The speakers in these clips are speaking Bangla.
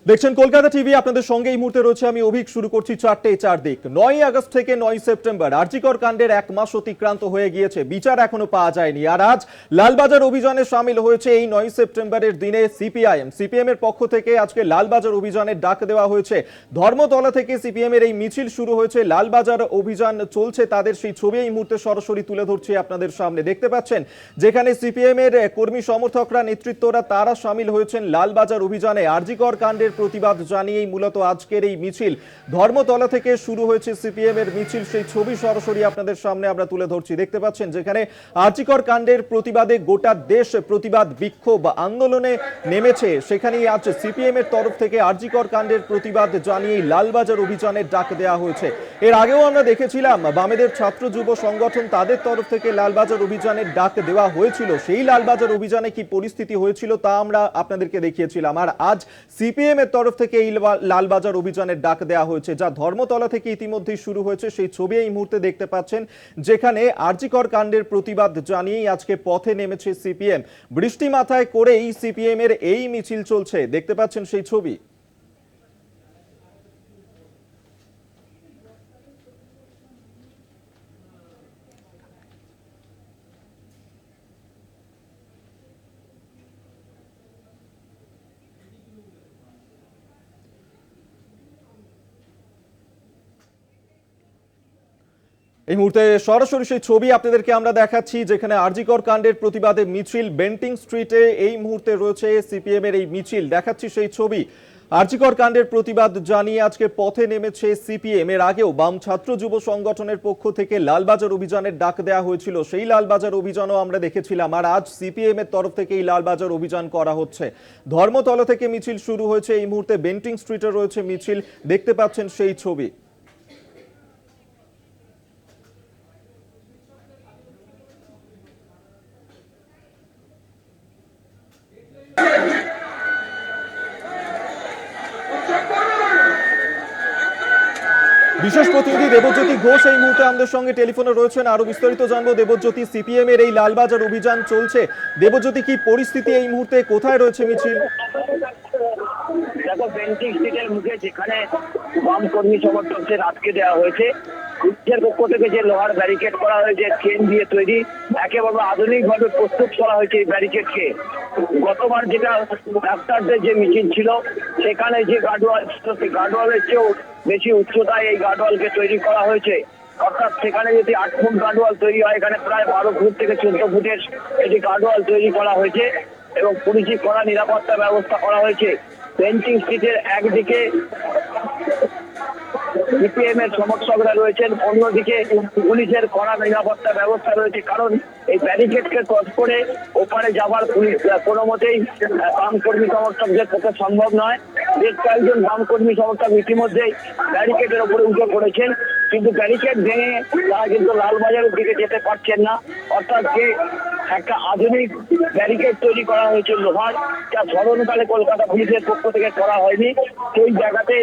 দেখছেন কলকাতা টিভি, আপনাদের সঙ্গে এই মুহূর্তে রয়েছে আমি অভিক। শুরু করছি 4টে চারদিক। 9 আগস্ট থেকে 9 সেপ্টেম্বর আরজিকর কাণ্ডের 1 মাস অতিক্রান্ত হয়ে গিয়েছে, বিচার এখনো পাওয়া যায়নি। আর আজ লালবাজার অভিযানে সামিল হয়েছে এই 9 সেপ্টেম্বরের দিনে সিপিএম এর পক্ষ থেকে আজকে লালবাজার অভিযানের ডাক দেওয়া হয়েছে। ধর্মতলা থেকে সিপিএম এর এই মিছিল শুরু হয়েছে, লালবাজার অভিযান চলছে তাদের, সেই ছবি এই মুহূর্তে সরাসরি তুলে ধরছি আপনাদের সামনে। দেখতে পাচ্ছেন যেখানে সিপিএম এর কর্মী সমর্থকরা, নেতৃত্বরা তারা সামিল হয়েছেন লালবাজার অভিযানে। আরজিকর কাণ্ডের প্রতিবাদ জানিয়েই মূলত আজকের এই মিছিল। ধর্মতলা থেকে শুরু হয়েছে সিপিএম এর মিছিল, সেই ছবি সরাসরি আপনাদের সামনে আমরা তুলে ধরছি। দেখতে পাচ্ছেন যেখানে আরজিকর কাণ্ডের প্রতিবাদে গোটা দেশ প্রতিবাদ বিক্ষোভ আন্দোলনে নেমেছে, সেখানেই আজ সিপিএম এর তরফ থেকে আরজিকর কাণ্ডের প্রতিবাদ জানিয়েই লালবাজার অভিযানের ডাক দেওয়া হয়েছে। এর আগেও আমরা দেখেছিলাম বামেদের ছাত্র যুব সংগঠন, তাদের তরফ থেকে লালবাজার অভিযানের ডাক দেওয়া হয়েছিল। সেই লালবাজার অভিযানে কি পরিস্থিতি হয়েছিল তা আমরা আপনাদেরকে দেখিয়েছিলাম। আর আজ সিপিএম এর তরফ থেকে এই লালবাজার অভিযানের ডাক দেওয়া হয়েছে, যা ধর্মতলা থেকে ইতিমধ্যেই শুরু হয়েছে। সেই ছবি এই মুহূর্তে দেখতে পাচ্ছেন যেখানে আরজিকর কাণ্ডের প্রতিবাদ জানিয়েই আজকে পথে নেমেছে সিপিএম। বৃষ্টি মাথায় করেই সিপিএম এর এই মিছিল চলছে, দেখতে পাচ্ছেন সেই ছবি। এই মুহূর্তে সরাসরি সেই ছবি আপনাদেরকে আমরা দেখাচ্ছি, যেখানে আরজিকর কাণ্ডের প্রতিবাদে মিছিল বেন্টিং স্ট্রিটে এই মুহূর্তে রয়েছে সিপিএম এর এই মিছিল। দেখাচ্ছি সেই ছবি। আরজিকর কাণ্ডের প্রতিবাদ জানিয়ে আজকে পথে নেমেছে সিপিএম। এর আগেও বাম ছাত্র যুব সংগঠনের পক্ষ থেকে লালবাজার অভিযানের ডাক দেওয়া হয়েছিল, সেই লালবাজার অভিযানও আমরা দেখেছিলাম। আর আজ সিপিএম এর তরফ থেকে এই লালবাজার অভিযান করা হচ্ছে। ধর্মতলা থেকে মিছিল শুরু হয়েছে, এই মুহূর্তে বেন্টিং স্ট্রিটে রয়েছে মিছিল, দেখতে পাচ্ছেন সেই ছবি। বিশেষ প্রতিনিধি দেবজ্যোতি ঘোষ এই মুহূর্তে আমাদের সঙ্গে টেলিফোনে রয়েছেন, আরো বিস্তারিত জানবো। দেবজ্যোতি, সিপিএম এর এই লালবাজার অভিযান চলছে, দেবজ্যোতি কি পরিস্থিতি এই মুহূর্তে, কোথায় রয়েছে মিছিল? দেখো, বেন্টিং স্ট্রিটের মুখে যেখানে বাম কর্মী সমর্থকদের আটকে দেওয়া হয়েছে, পুলিশের পক্ষ থেকে যে লোহার ব্যারিকেড করা হয়েছে চেন দিয়ে তৈরি, একেবারে আধুনিকভাবে প্রস্তুত করা হয়েছে এই ব্যারিকেডকে। গতবার যেটা ডাক্তারদের যে মিছিল ছিল সেখানে যে গার্ডওয়াল ছিল, সেই গার্ডওয়ালের চেয়েও বেশি উচ্চতায় এই গার্ডওয়ালকে তৈরি করা হয়েছে। অর্থাৎ সেখানে যদি 8 ফুট গার্ডওয়াল তৈরি হয়, এখানে প্রায় 12 ফুট থেকে 14 ফুটের এটি গার্ডওয়াল তৈরি করা হয়েছে এবং পুলিশি কড়া নিরাপত্তা ব্যবস্থা করা হয়েছে। বেন্টিং স্ট্রিটের একদিকে সিপিএম এর সমর্থকরা রয়েছেন, অন্যদিকে পুলিশের কড়া নিরাপত্তা ব্যবস্থা রয়েছে। কারণ এই ব্যারিকেডকে ক্রস করে ওপারে যাবার কোনো মতেই বাম কর্মী সমর্থকদের পক্ষে সম্ভব নয়। বেশ কয়েকজন বাম কর্মী সমর্থক ইতিমধ্যেই ব্যারিকেডের উপরে উঠে পড়েছেন, কিন্তু ব্যারিকেড ভেঙে তারা কিন্তু লালবাজারের দিকে যেতে পারছেন না। অর্থাৎ যে একটা আধুনিক ব্যারিকেড তৈরি করা হয়েছে লোহার, যা স্মরণকালে কলকাতা পুলিশের পক্ষ থেকে করা হয়নি, সেই জায়গাতে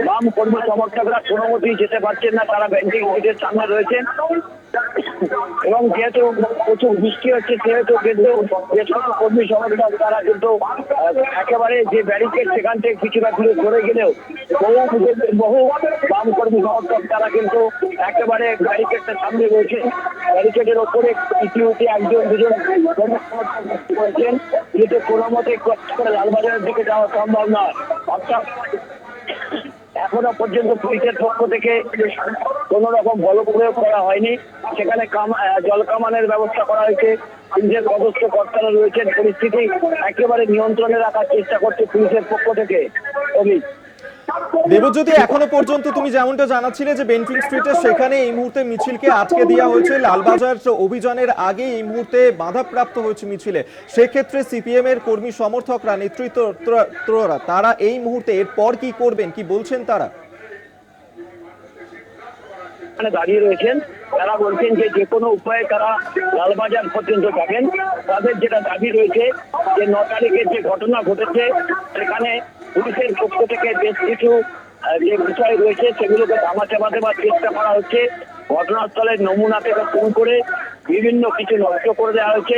বাম কর্মী সমর্থকরা কোনো মতেই যেতে পারছেন না। তারা বেন্টিং স্ট্রিটের সামনে রয়েছেন এবং যেহেতু প্রচুর বৃষ্টি হচ্ছে সেহেতু কিন্তু যে সকল কর্মী সমর্থক তারা কিন্তু একেবারে যে ব্যারিকেড সেখান থেকে কিছুটা দূরে সরে গেলেও বহু বাম কর্মী সমর্থক তারা কিন্তু একেবারে ব্যারিকেডের সামনে রয়েছে। ব্যারিকেডের ওপরে ইতিমধ্যে একজন দুজন কর্মী সমর্থক রয়েছেন, যেহেতু কোনো মতে করে লালবাজারের দিকে যাওয়া সম্ভব নয়। অর্থাৎ এখনো পর্যন্ত পুলিশের পক্ষ থেকে কোন রকম বল প্রয়োগ করা হয়নি। সেখানে জল কামানের ব্যবস্থা করা হয়েছে, পুলিশের পদস্থ কর্তারা রয়েছেন, পরিস্থিতি একেবারে নিয়ন্ত্রণে রাখার চেষ্টা করছে পুলিশের পক্ষ থেকে। দেবজ্যোতি, এখনো পর্যন্ত তুমি যেমনটা জানাচ্ছিলে যে বেন্টিং স্ট্রিটে সেখানে এই মুহূর্তে মিছিলকে আটকে দেওয়া হয়েছে, লালবাজার অভিযানের আগে এই মুহূর্তে বাধাপ্রাপ্ত হয়েছে মিছিলে। সেক্ষেত্রে সিপিএম এর কর্মী সমর্থকরা, নেতৃত্বরা তারা এই মুহূর্তে এরপর কি করবেন, কি বলছেন তারা? দাঁড়িয়ে রয়েছেন, তারা বলছেন যে কোনো উপায়ে তারা লালবাজার পর্যন্ত যাবেন। তাদের যেটা দাবি রয়েছে যে 9 তারিখের যে ঘটনা ঘটেছে সেখানে পুলিশের পক্ষ থেকে বেশ কিছু যে বিষয় রয়েছে সেগুলোকে ধামাচাপা দেওয়ার চেষ্টা করা হচ্ছে। ঘটনাস্থলের নমুনা থেকে শুরু করে বিভিন্ন কিছু নষ্ট করে দেওয়া হয়েছে।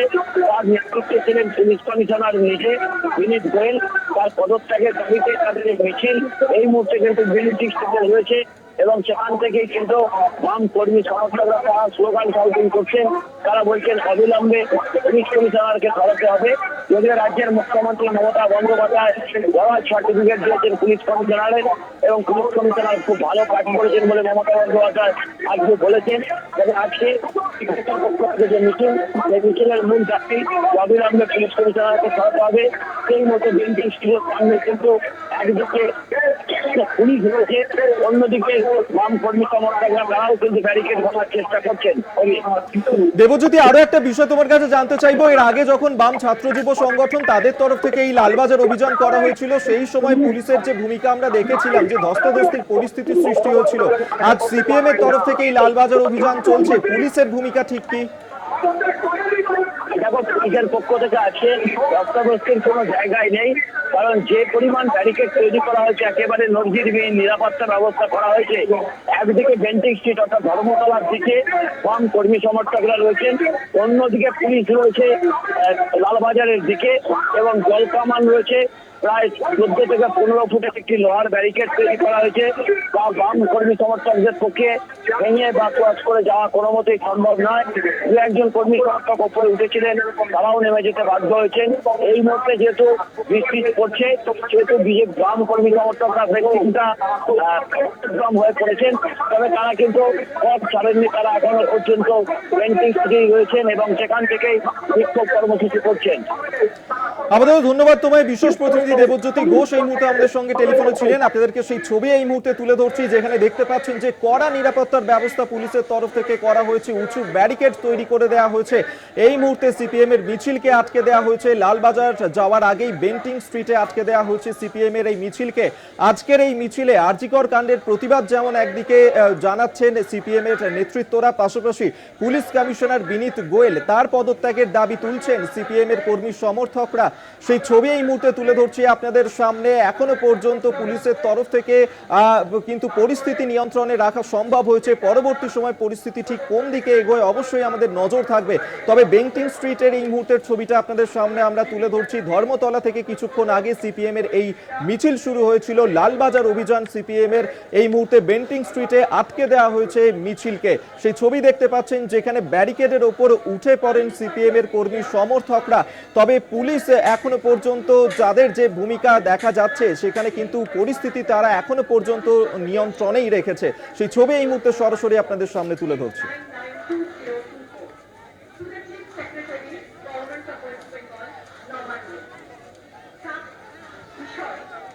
তার নেতৃত্বে ছিলেন পুলিশ কমিশনার নিজে বিনীত গোয়েল। তার পদত্যাগের দাবিতে তাদের এই মিছিল এই মুহূর্তে কিন্তু বিলিটি স্টেশনে রয়েছে এবং সেখান থেকেই কিন্তু বাম কর্মী সমর্থকরা তারা স্লোগান সাউন্ডিং করছেন। তারা বলছেন অবিলম্বে পুলিশ কমিশনারকে সরাতে হবে। যদিও রাজ্যের মুখ্যমন্ত্রী মমতা বন্দ্যোপাধ্যায় বড় সার্টিফিকেট দিয়েছেন পুলিশ কমিশনারের এবং পুলিশ কমিশনার খুব ভালো কাজ করেছেন বলে মমতা বন্দ্যোপাধ্যায় আজকে বলেছেন। তবে আজকে যে মিছিল সেই মিছিলের মূল দাবি অবিলম্বে পুলিশ কমিশনারকে সরাতে হবে। সেই মতো বিএনপি স্কুলের সামনে কিন্তু একদিকে পুলিশ রয়েছে, অন্যদিকে বাম কর্মী সমর্থকরা তারাও কিন্তু ব্যারিকেড ভাঙার চেষ্টা করছেন। দেবজ্যোতি, আরো একটা বিষয় তোমার কাছে জানতে চাইবো, এর আগে যখন বাম ছাত্র যুব সংগঠন তাদের তরফ থেকে এই লালবাজার অভিযান করা হয়েছিল সেই সময় পুলিশের যে ভূমিকা আমরা দেখেছিলাম, যে ধস্তাধস্তির পরিস্থিতি সৃষ্টি হয়েছিল, আজ সিপিএম এর তরফ থেকে এই লালবাজার অভিযান চলছে, পুলিশের ভূমিকা ঠিক কি? দেখো, পুলিশের পক্ষ থেকে আছে ধস্তাধস্তির কোনো জায়গায় নেই, কারণ যে পরিমাণ ব্যারিকেড তৈরি করা হয়েছে একেবারে নজিরবিহীন নিরাপত্তা ব্যবস্থা করা হয়েছে। একদিকে বেন্টিং স্ট্রিট অর্থাৎ ধর্মতলার দিকে বাম কর্মী সমর্থকরা রয়েছেন, অন্যদিকে পুলিশ রয়েছে লালবাজারের দিকে এবং জলকামান রয়েছে। প্রায় 14 থেকে 15 ফুটের একটি লোহার ব্যারিকেড তৈরি করা হয়েছে। তা বাম কর্মী সমর্থকদের পক্ষে ভেঙে বা ক্রস করে যাওয়া কোনো মতেই সম্ভব নয়। দু একজন কর্মী সমর্থক ওপরে উঠেছিলেন, তারাও নেমে যেতে বাধ্য হয়েছেন। এই মুহূর্তে যেহেতু বৃষ্টি পড়ছে সেহেতু বিজেপি বাম কর্মী সমর্থকরা কিছুটা হয়ে পড়েছেন, তবে তারা কিন্তু পথ ছাড়েননি। তারা এখনো পর্যন্ত পেন্টিং স্ট্রিটেই রয়েছেন এবং সেখান থেকেই বিক্ষোভ কর্মসূচি করছেন। আমাদের ধন্যবাদ তোমায়। বিশেষ প্রতিনিধি দেবজ্যোতি ঘোষ এই মুহূর্তে আমাদের সঙ্গে টেলিফোনে ছিলেন। আপনাদেরকে সেই ছবি এই মুহূর্তে তুলে ধরছি, যেখানে দেখতে পাচ্ছেন যে কড়া নিরাপত্তার ব্যবস্থা পুলিশের তরফ থেকে করা হয়েছে, উঁচু ব্যারিকেড তৈরি করে দেওয়া হয়েছে। এই মুহূর্তে সিপিএম এর মিছিলকে আটকে দেওয়া হয়েছে, লালবাজার যাওয়ার আগেই বেন্টিং স্ট্রিটে আটকে দেওয়া হয়েছে সিপিএম এর এই মিছিলকে। আজকের এই মিছিলে আরজিকর কাণ্ডের প্রতিবাদ যেমন একদিকে জানাচ্ছেন সিপিএম এর নেতৃত্বরা, পাশাপাশি পুলিশ কমিশনার বিনীত গোয়েল তার পদত্যাগের দাবি তুলছেন সিপিএম এর কর্মী সমর্থকরা। সেই ছবি এই মুহূর্তে তুলে ধরছি আপনাদের সামনে। এখনো পর্যন্ত পুলিশের তরফ থেকে কিন্তু পরিস্থিতি নিয়ন্ত্রণে রাখা সম্ভব হয়েছে। পরবর্তী সময় পরিস্থিতি ঠিক কোন দিকে এগোয় অবশ্যই আমাদের নজর থাকবে। তবে বেন্টিং স্ট্রিটের এই মুহূর্তের ছবিটা আপনাদের সামনে আমরা তুলে ধরছি। ধর্মতলা থেকে কিছুক্ষণ আগে সিপিএম এর এই মিছিল শুরু হয়েছিল, লালবাজার অভিযান সিপিএম এর এই মুহূর্তে বেন্টিং স্ট্রিটে আটকে দেওয়া হয়েছে মিছিলকে। সেই ছবি দেখতে পাচ্ছেন, যেখানে ব্যারিকেডের ওপর উঠে পড়েন সিপিএম এর কর্মী সমর্থকরা। তবে পুলিশ এখনো পর্যন্ত যাদের যে ভূমিকা দেখা যাচ্ছে সেখানে কিন্তু পরিস্থিতি তারা এখনো পর্যন্ত নিয়ন্ত্রণেই রেখেছে। সেই ছবি এই মুহূর্তে সরাসরি আপনাদের সামনে তুলে ধরছি।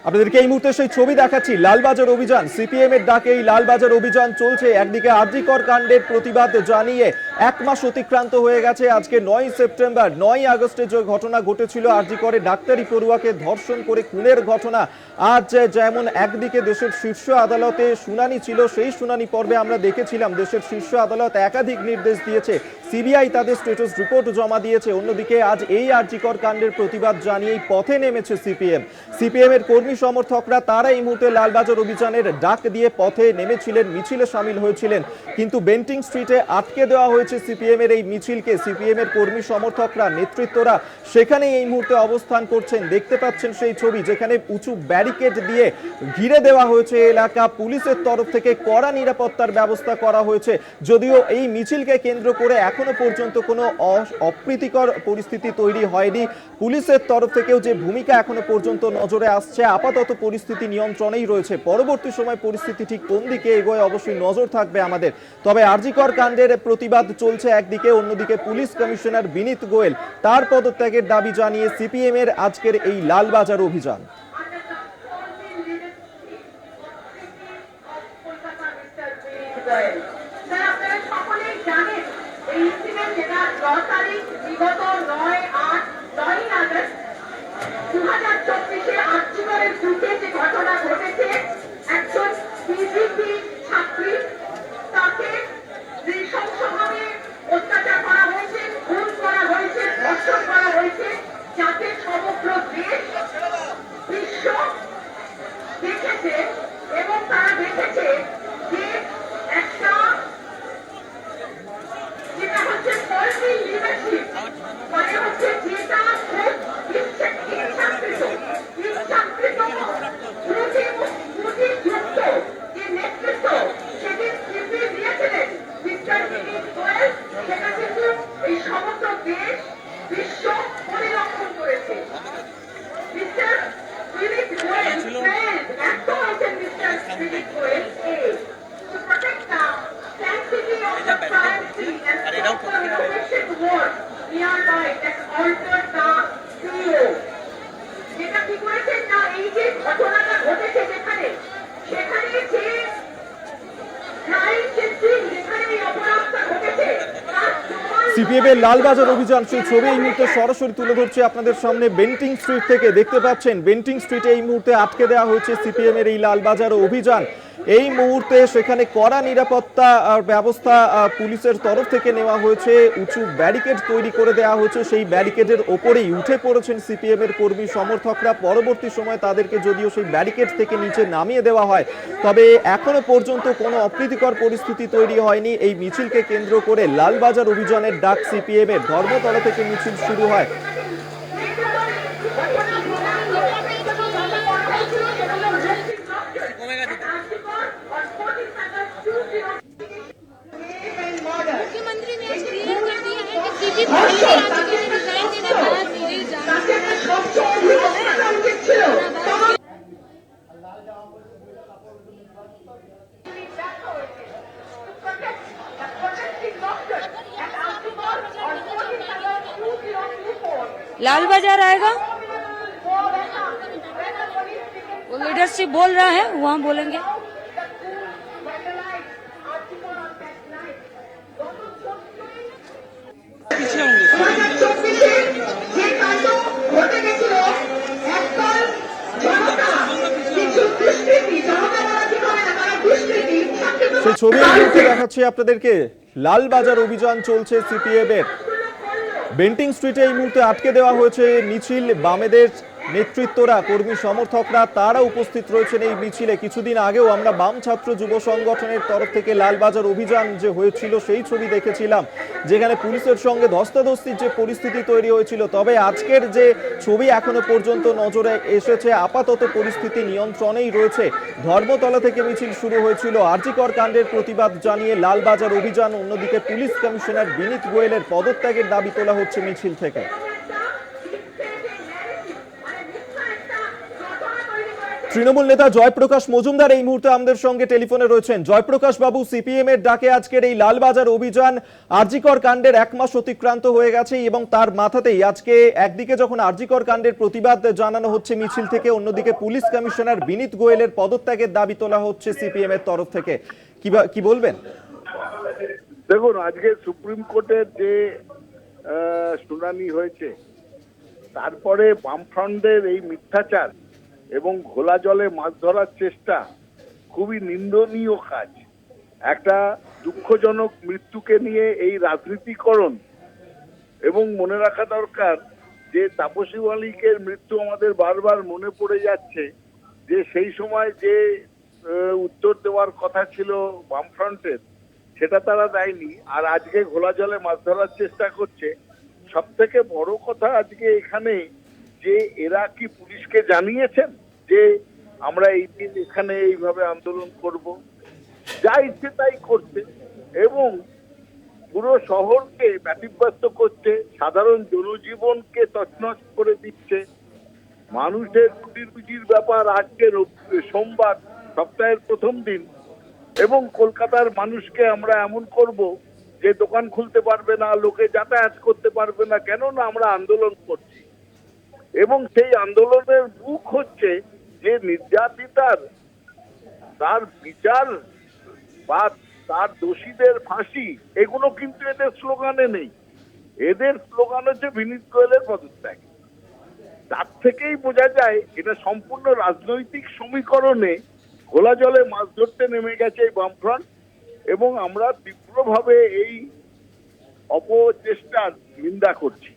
আপনাদেরকে এই মুহূর্তে সেই ছবি দেখাচ্ছি, লালবাজার অভিযান সিপিএম এর ডাকে এই লালবাজার অভিযান চলছে। একদিকে আরজিকর কাণ্ডের প্রতিবাদ জানিয়ে 1 মাস অতিক্রান্ত হয়ে গেছে। আজকে 9 সেপ্টেম্বর, 9 আগস্টে যে ঘটনা ঘটেছিল আরজিকরে ডাক্তারি পড়ুয়াকে ধর্ষণ করে খুনের ঘটনা, আজ যেমন একদিকে দেশের শীর্ষ আদালতে শুনানি ছিল, সেই শুনানি পর্বে আমরা দেখেছিলাম দেশের শীর্ষ আদালত একাধিক নির্দেশ দিয়েছে, সিবিআই তাদের স্ট্যাটাস রিপোর্ট জমা দিয়েছে। অন্যদিকে আজ এই আরজিকর কাণ্ডের প্রতিবাদ জানিয়েই পথে নেমেছে সিপিএম এর কর্মী সমর্থকরা। তারা এই মুহূর্তে লালবাজার অভিযানের ডাক দিয়ে পথে নেমেছিলেন, মিছিলে সামিল হয়েছিলেন, কিন্তু বেন্টিং স্ট্রিটে আটকে দেওয়া হয়েছে সিপিএম এর এই মিছিলকে। সিপিএম এর কর্মী সমর্থকরা, নেতৃত্বরা সেখানে এই মুহূর্তে অবস্থান করছেন। দেখতে পাচ্ছেন সেই ছবি, যেখানে উঁচু ব্যারিকেড দিয়ে ঘিরে দেওয়া হয়েছে এলাকা। পুলিশের তরফ থেকে কড়া নিরাপত্তার ব্যবস্থা করা হয়েছে। যদিও এই মিছিলকে কেন্দ্র করে এখনো পর্যন্ত কোনো অপ্রীতিকর পরিস্থিতি তৈরি হয়নি। পুলিশের তরফ থেকেও যে ভূমিকা এখনো পর্যন্ত নজরে আসছে, আপাতত পরিস্থিতি নিয়ন্ত্রণেই রয়েছে। পরবর্তী সময় পরিস্থিতি ঠিক কোন দিকে এগোয় অবশ্যই নজর থাকবে আমাদের। তবে আরজিকর কাণ্ডের প্রতিবাদ চলছে একদিকে, অন্যদিকে পুলিশ কমিশনার বিনীত গোয়েল তার পদত্যাগের দাবি জানিয়ে সিপিএম এর আজকের এই লালবাজার অভিযান। আপনারা সকলেই জানেন এই ইনসিডেন্ট যেটা 10 তারিখ বিগত 9 আগস্ট 2024-এ আরজিকরের বুকে যে ঘটনা ঘটেছে, একজন বিজেপি ছাত্রী তাকে নৃশংসভাবে অত্যাচার করা হয়েছে, খুন করা হয়েছে, ধর্ষণ করা হয়েছে, যাতে সমগ্র দেশ কি করেছেন না, এই যে ঘটনাটা ঘটেছে যেখানে, সেখানে যে যেখানে এই অপরাধটা ঘটেছে তার প্রমাণ সিপিএম এর লালবাজার অভিযান সেই ছবি এই মুহূর্তে সরাসরি তুলে ধরছে আপনাদের সামনে বেন্টিং স্ট্রিট থেকে। দেখতে পাচ্ছেন বেন্টিং স্ট্রিটে এই মুহূর্তে আটকে দেওয়া হয়েছে সিপিএম এর এই লালবাজার অভিযান। এই মুহূর্তে সেখানে কড়া নিরাপত্তা ব্যবস্থা পুলিশের তরফ থেকে নেওয়া হয়েছে, উঁচু ব্যারিকেড তৈরি করে দেওয়া হয়েছে। সেই ব্যারিকেডের ওপরেই উঠে পড়েছেন সিপিএম এর কর্মী সমর্থকরা। পরবর্তী সময় তাদেরকে যদিও সেই ব্যারিকেড থেকে নিচে নামিয়ে দেওয়া হয়, তবে এখনো পর্যন্ত কোনো অপ্রীতিকর পরিস্থিতি তৈরি হয়নি। এই মিছিলকে কেন্দ্র করে লালবাজার অভিযানের ডাক সিপিএম এর। ধর্মতলা থেকে মিছিল শুরু হয়। मुख्यमंत्री ने आज क्लियर कर दिया है कि सीपी पहले आ चुके हैं, रिजाइन देने बाद मेरे जाने लाल बाजार आएगा, वो लीडरशिप बोल रहा है, वहाँ बोलेंगे। যে কাণ্ড ঘটে গেছিল, একদল জনতা কিছু দুষ্কৃতী, জনতা বলা ঠিক হবে না, তারা দুষ্কৃতী সেই ছবি এই মুহূর্তে দেখাচ্ছি আপনাদেরকে। লালবাজার অভিযান চলছে সিপিএম এর। বেন্টিং স্ট্রিটে এই মুহূর্তে আটকে দেওয়া হয়েছে মিছিল। বামেদের নেতৃত্বরা, কর্মী সমর্থকরা তারা উপস্থিত রয়েছেন এই মিছিলে। কিছুদিন আগেও আমরা বাম ছাত্র যুব সংগঠনের তরফ থেকে লালবাজার অভিযান যে হয়েছিল সেই ছবি দেখেছিলাম, যেখানে পুলিশের সঙ্গে ধস্তাধস্তির যে পরিস্থিতি তৈরি হয়েছিল। তবে আজকের যে ছবি এখনো পর্যন্ত নজরে এসেছে, আপাতত পরিস্থিতি নিয়ন্ত্রণেই রয়েছে। ধর্মতলা থেকে মিছিল শুরু হয়েছিল আরজিকর কাণ্ডের প্রতিবাদ জানিয়ে লালবাজার অভিযান। অন্যদিকে পুলিশ কমিশনার বিনীত গোয়েলের পদত্যাগের দাবি তোলা হচ্ছে মিছিল থেকে। তৃণমূল নেতা জয়প্রকাশ মজুমদার এই মুহূর্তে আমাদের সঙ্গে টেলিফোনে রয়েছেন। জয়প্রকাশ বাবু, সিপিএম এর ডাকে আজকের এই লালবাজার অভিযান, আরজিকর কাণ্ডের 1 মাস অতিক্রান্ত হয়ে গেছে এবং তার মাথাতেই আজকে একদিকে যখন আরজিকর কাণ্ডের প্রতিবাদ জানানো হচ্ছে মিছিল থেকে, অন্যদিকে পুলিশ কমিশনার বিনীত গোয়েলের পদত্যাগের দাবি তোলা হচ্ছে সিপিএম এর তরফ থেকে, কি বলবেন? দেখুন, আজকে সুপ্রিম কোর্টের যে শুনানি হয়েছে, তারপরে বামফ্রন্টের এই মিথ্যাচার এবং ঘোলা জলে মাছ ধরার চেষ্টা খুবই নিন্দনীয় কাজ। একটা দুঃখজনক মৃত্যুকে নিয়ে এই রাজনীতিকরণ, এবং মনে রাখা দরকার যে তাপসী মালিকের মৃত্যু আমাদের বারবার মনে পড়ে যাচ্ছে, যে সেই সময় যে উত্তর দেওয়ার কথা ছিল বামফ্রন্টের, সেটা তারা দেয়নি। আর আজকে ঘোলা জলে মাছ ধরার চেষ্টা করছে। সব থেকে বড় কথা আজকে এখানে যে এরা কি পুলিশকে জানিয়েছেন যে আমরা এই দিন এখানে এইভাবে আন্দোলন করব? যা ইচ্ছে তাই করছে এবং পুরো শহরকে ব্যতিব্যস্ত করছে, সাধারণ জনজীবনকে তছনছ করে দিচ্ছে। মানুষের রুজির ব্যাপার আজকে সোমবার, সপ্তাহের প্রথম দিন, এবং কলকাতার মানুষকে আমরা এমন করব যে দোকান খুলতে পারবে না, লোকে যাতায়াত করতে পারবে না, কেননা আমরা আন্দোলন করছি। এবং সেই আন্দোলনের মুখ হচ্ছে যে নির্যাতিতার তার বিচার বা তার দোষীদের ফাঁসি, এগুলো কিন্তু এদের স্লোগানে নেই। এদের স্লোগান হচ্ছে বিনীত গোয়েলের পদত্যাগ। তার থেকেই বোঝা যায় এটা সম্পূর্ণ রাজনৈতিক সমীকরণে ঘোলা জলে মাছ ধরতে নেমে গেছে এই বামফ্রন্ট, এবং আমরা তীব্রভাবে এই অপচেষ্টার নিন্দা করছি।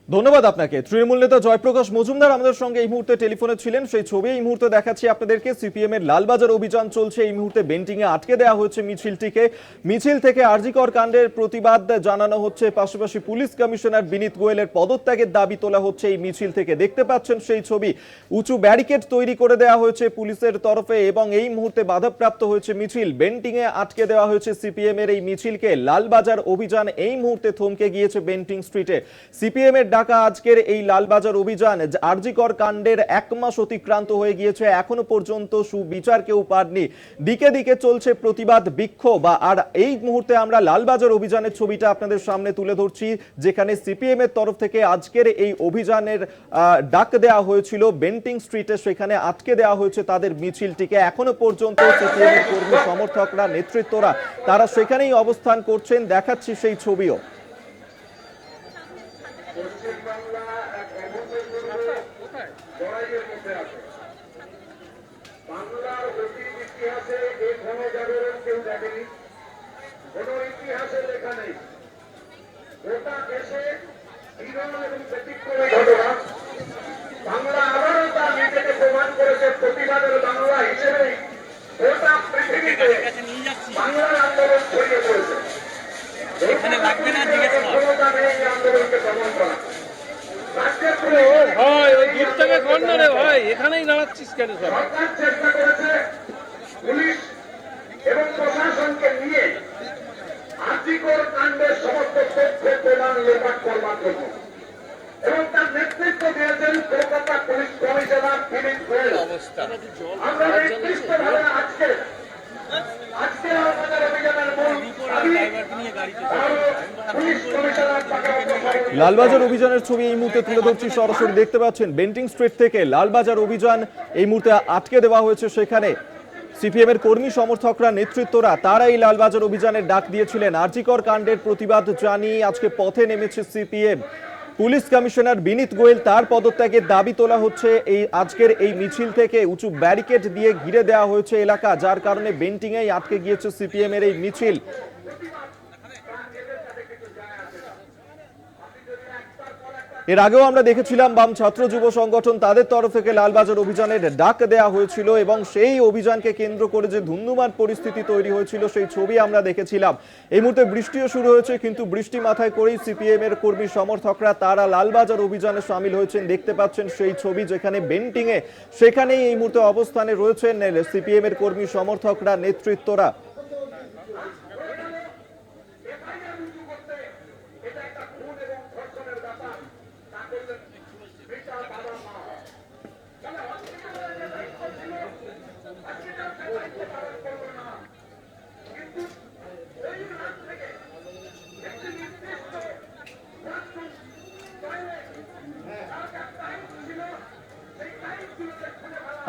ধন্যবাদ আপনাকে। তৃণমূল নেতা জয়প্রকাশ মজুমদার আমাদের সঙ্গে এই মুহূর্তে টেলিফোনে ছিলেন। সেই ছবি এই মুহূর্তে দেখাচ্ছি আপনাদেরকে। সিপিএম এর লালবাজার অভিযান চলছে এই মুহূর্তে। বেন্টিং এ আটকে দেওয়া হচ্ছে মিছিলটিকে। মিছিল থেকে আরজিকর কাণ্ডের প্রতিবাদ জানানো হচ্ছে, পাশাপাশি পুলিশ কমিশনার বিনীত গোয়েলের পদত্যাগের দাবি তোলা হচ্ছে এই মিছিল থেকে। দেখতে পাচ্ছেন সেই ছবি। উঁচু ব্যারিকেড তৈরি করে দেওয়া হয়েছে পুলিশের তরফে এবং এই মুহূর্তে বাধাপ্রাপ্ত হয়েছে মিছিল। বেন্টিং এ আটকে দেওয়া হয়েছে সিপিএম এর এই মিছিলকে। লালবাজার অভিযান এই মুহূর্তে থমকে গিয়েছে বেন্টিং স্ট্রিটে। সিপিএম এর ডাকা আজকের এই লালবাজার অভিযান, আরজি কর কাণ্ডের 1 মাস অতিক্রান্ত হয়ে গিয়েছে, এখনো পর্যন্ত সুবিচার কেউ পাননি। দিকে দিকে চলছে প্রতিবাদ, বিক্ষোভ। আর এই মুহূর্তে আমরা লালবাজার অভিযানের ছবিটা আপনাদের সামনে তুলে ধরছি, যেখানে সিপিএম এর তরফ থেকে আজকের এই অভিযানের ডাক দেওয়া হয়েছিল বেন্টিং স্ট্রিটে। সেখানে আটকে দেওয়া হয়েছে তাদের মিছিলটিকে। এখনো পর্যন্ত সিপিএম এর কর্মী সমর্থকরা, নেতৃত্বরা তারা সেখানেই অবস্থান করছেন। দেখাচ্ছি সেই ছবিও। বাংলার অতীত ইতিহাসে এই গণজাগরণ কেউ দেখেনি, কোন ইতিহাসে লেখা নেই। গোটা দেশে বিরল এবং ব্যতিক্রমী ঘটনা। বাংলা আবারও তার নিজেকে প্রমাণ করেছে প্রতিবাদের বাংলা হিসেবেই গোটা পৃথিবীতে বাংলার আন্দোলন ছড়িয়ে পড়েছে। ক্ষমতা নেই এই আন্দোলনকে দমন করা। ভাই ওই দূর থেকে কর না রে ভাই, এখানেই দাঁড়াচ্ছিস কেন? সরকার চেষ্টা করেছে পুলিশ এবং প্রশাসনকে নিয়ে আরজিকর কাণ্ডের সমস্ত তথ্য প্রমাণ লোপাট করবার জন্য, এবং তার নেতৃত্ব দিয়েছেন কলকাতা পুলিশ কমিশনার দিলীপ গোয়েল। আমরা নির্দিষ্টভাবে আজকে আমাদের অভিযানের মূল পুলিশ কমিশনার লালবাজার অভিযানের ছবি এই মুহূর্তে তুলে ধরছি সরাসরি। দেখতে পাচ্ছেন বেন্টিং স্ট্রিট থেকে লালবাজার অভিযান এই মুহূর্তে আটকে দেওয়া হয়েছে। সেখানে সিপিএম এর কর্মী সমর্থকরা, নেতৃত্বরা তারা এই লালবাজার অভিযানের ডাক দিয়েছিলেন। আরজি কর কাণ্ডের প্রতিবাদ জানিয়ে আজকে পথে নেমেছে সিপিএম। পুলিশ কমিশনার বিনীত গোয়েল, তার পদত্যাগের দাবি তোলা হচ্ছে এই আজকের এই মিছিল থেকে। উঁচু ব্যারিকেড দিয়ে ঘিরে দেওয়া হয়েছে এলাকা, যার কারণে বেন্টিংয়েই আটকে গিয়েছে সিপিএম এর এই মিছিল। এর আগেও আমরা দেখেছিলাম বাম ছাত্র যুব সংগঠন তাদের তরফ থেকে লালবাজার অভিযানের ডাক দেওয়া হয়েছিল, এবং সেই অভিযানকে কেন্দ্র করে যে ধুন্ধুমার পরিস্থিতি তৈরি হয়েছিল সেই ছবি আমরা দেখেছিলাম। এই মুহূর্তে বৃষ্টিও শুরু হয়েছে, কিন্তু বৃষ্টি মাথায় করেই সিপিএম এর কর্মী সমর্থকরা তারা লালবাজার অভিযানে সামিল হয়েছেন। দেখতে পাচ্ছেন সেই ছবি, যেখানে বেন্টিংয়ে সেখানেই এই মুহূর্তে অবস্থানে রয়েছেন সিপিএম এর কর্মী সমর্থকরা, নেতৃত্বরা।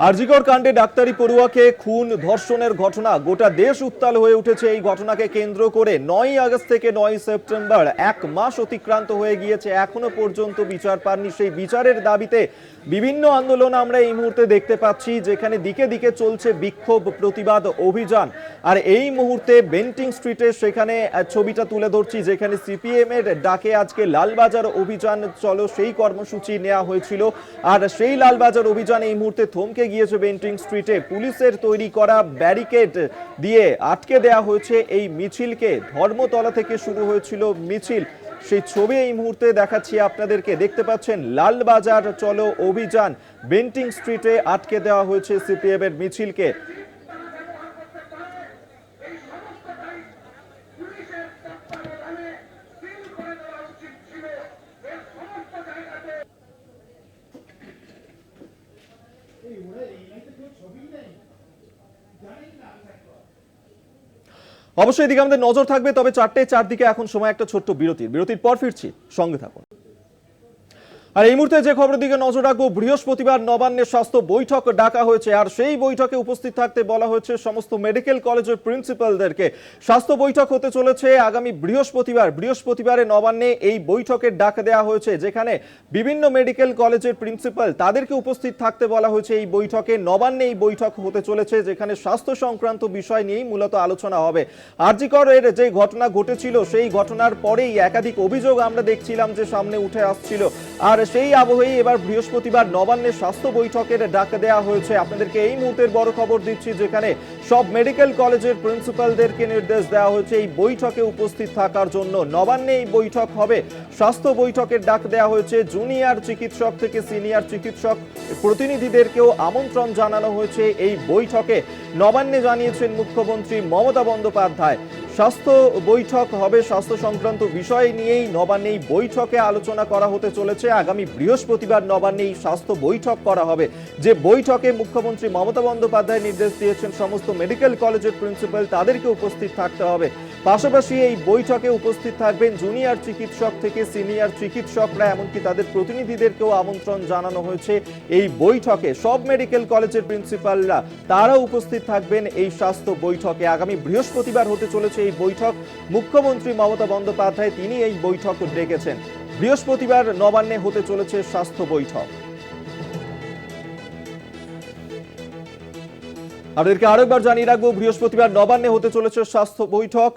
আরজিকর কাণ্ডে ডাক্তারি পড়ুয়াকে খুন, ধর্ষণের ঘটনা, গোটা দেশ উত্তাল হয়ে উঠেছে এই ঘটনাকে কেন্দ্র করে। 9 আগস্ট থেকে 9 সেপ্টেম্বর 1 মাস অতিক্রান্ত হয়ে গিয়েছে, এখনো পর্যন্ত বিচার পাননি। সেই বিচারের দাবিতে বিভিন্ন আন্দোলন আমরা এই মুহূর্তে দেখতে পাচ্ছি, যেখানে দিকে দিকে চলছে বিক্ষোভ, প্রতিবাদ, অভিযান। আর এই মুহূর্তে বেন্টিং স্ট্রিটে সেখানে ছবিটা তুলে ধরছি, যেখানে সিপিএম এর ডাকে আজকে লালবাজার অভিযান চলো সেই কর্মসূচি নেওয়া হয়েছিল। আর সেই লালবাজার অভিযান এই মুহূর্তে থমকে গিয়েছে বেন্টিং স্ট্রিটে। পুলিশের তৈরি করা ব্যারিকেড দিয়ে আটকে দেওয়া হয়েছে এই মিছিলকে। ধর্মতলা থেকে শুরু হয়েছিল মিছিল, সেই ছবি এই মুহূর্তে দেখাচ্ছি আপনাদেরকে। দেখতে পাচ্ছেন লালবাজার চলো অভিযান, বেন্টিং স্ট্রিটে আটকে দেওয়া হয়েছে সিপিএম এর মিছিলকে। অবশ্যই এদিকে আমাদের নজর থাকবে, তবে 4:04 দিকে এখন সময় একটা ছোট্ট বিরতির পর ফিরছি, সঙ্গে থাকুন। আর এই মুহূর্তে যে খবরের দিকে নজর রাখবো, বৃহস্পতিবার নবান্নের স্বাস্থ্য বৈঠক ডাকা হয়েছে। আর সেই বৈঠকে উপস্থিত থাকতে বলা হয়েছে সমস্ত মেডিকেল কলেজের প্রিন্সিপালদেরকে। স্বাস্থ্য বৈঠক হতে চলেছে আগামী বৃহস্পতিবারে নবান্নে এই বৈঠকের ডাক দেওয়া হয়েছে, যেখানে বিভিন্ন মেডিকেল কলেজের প্রিন্সিপাল তাদেরকে উপস্থিত থাকতে বলা হয়েছে এই বৈঠকে। নবান্নে এই বৈঠক হতে চলেছে, যেখানে স্বাস্থ্য সংক্রান্ত বিষয় নিয়েই মূলত আলোচনা হবে। আরজি করের যে ঘটনা ঘটেছিল, সেই ঘটনার পরেই একাধিক অভিযোগ আমরা দেখছিলাম যে সামনে উঠে আসছিল। আর সেই আবহেই এবার বৃহস্পতিবার নবান্নের স্বাস্থ্য বৈঠকের ডাক দেওয়া হয়েছে। আপনাদেরকে এই মুহূর্তের বড় খবর দিচ্ছি, যেখানে সব মেডিকেল কলেজের প্রিন্সিপালদেরকে নির্দেশ দেওয়া হয়েছে এই বৈঠকে উপস্থিত থাকার জন্য। নবান্নে এই বৈঠক হবে, স্বাস্থ্য বৈঠকের ডাক দেওয়া হয়েছে। জুনিয়র চিকিৎসক থেকে সিনিয়র চিকিৎসক প্রতিনিধিদেরকেও আমন্ত্রণ জানানো হয়েছে এই বৈঠকে। নবান্নে জানিয়েছেন মুখ্যমন্ত্রী মমতা বন্দ্যোপাধ্যায়। স্বাস্থ্য বৈঠক হবে, স্বাস্থ্য সংক্রান্ত বিষয় নিয়েই নবান্নে এই বৈঠকে আলোচনা করা হতে চলেছে। আগামী বৃহস্পতিবার নবান্নে এই স্বাস্থ্য বৈঠক করা হবে, যে বৈঠকে মুখ্যমন্ত্রী মমতা বন্দ্যোপাধ্যায় নির্দেশ দিয়েছেন সমস্ত মেডিকেল কলেজের প্রিন্সিপাল তাদেরকে উপস্থিত থাকতে হবে। পাশাপাশি এই বৈঠকে উপস্থিত থাকবেন জুনিয়র চিকিৎসক থেকে সিনিয়র চিকিৎসকরা, এমনকি তাদের প্রতিনিধিদেরকেও আমন্ত্রণ জানানো হয়েছে এই বৈঠকে। সব মেডিকেল কলেজের প্রিন্সিপালরা তারা উপস্থিত থাকবেন এই স্বাস্থ্য বৈঠকে। আগামী বৃহস্পতিবার হতে চলেছে এই বৈঠক। মুখ্যমন্ত্রী মমতা বন্দ্যোপাধ্যায় তিনি এই বৈঠক ডেকেছেন। বৃহস্পতিবার নবান্নে হতে চলেছে স্বাস্থ্য বৈঠক। আপনাদেরকে আরেকবার জানিয়ে রাখবো, বৃহস্পতিবার নবান্নে হতে চলেছে স্বাস্থ্য বৈঠক।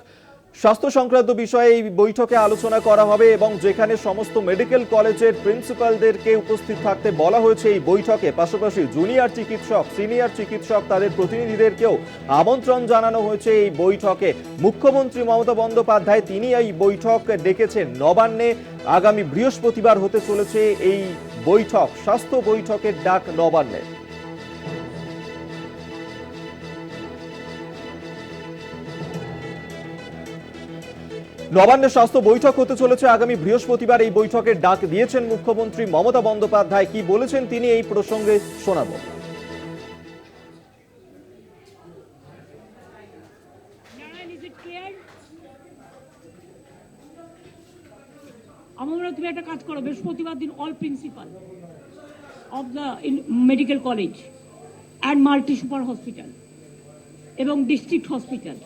স্বাস্থ্য সংক্রান্ত বিষয়ে এই বৈঠকে আলোচনা করা হবে এবং যেখানে সমস্ত মেডিকেল কলেজের প্রিন্সিপালদেরকে উপস্থিত থাকতে বলা হয়েছে এই বৈঠকে। পাশাপাশি জুনিয়র চিকিৎসক, সিনিয়র চিকিৎসক তাদের প্রতিনিধিদেরকেও আমন্ত্রণ জানানো হয়েছে এই বৈঠকে। মুখ্যমন্ত্রী মমতা বন্দ্যোপাধ্যায় তিনি এই বৈঠক ডেকেছেন নবান্নে। আগামী বৃহস্পতিবার হতে চলেছে এই বৈঠক, স্বাস্থ্য বৈঠকের ডাক নবান্নে। নবান্নে স্বাস্থ্য বৈঠক হতে চলেছে আগামী বৃহস্পতিবার। এই বৈঠকের ডাক দিয়েছেন মুখ্যমন্ত্রী মমতা বন্দ্যোপাধ্যায়। কি বলেছেন তিনি এই প্রসঙ্গে শোনাবো। আমরা তুমি একটা কাজ করো, বৃহস্পতিবার দিন all principal of the medical college and multi super hospital এবং ডিস্ট্রিক্ট হসপিটাল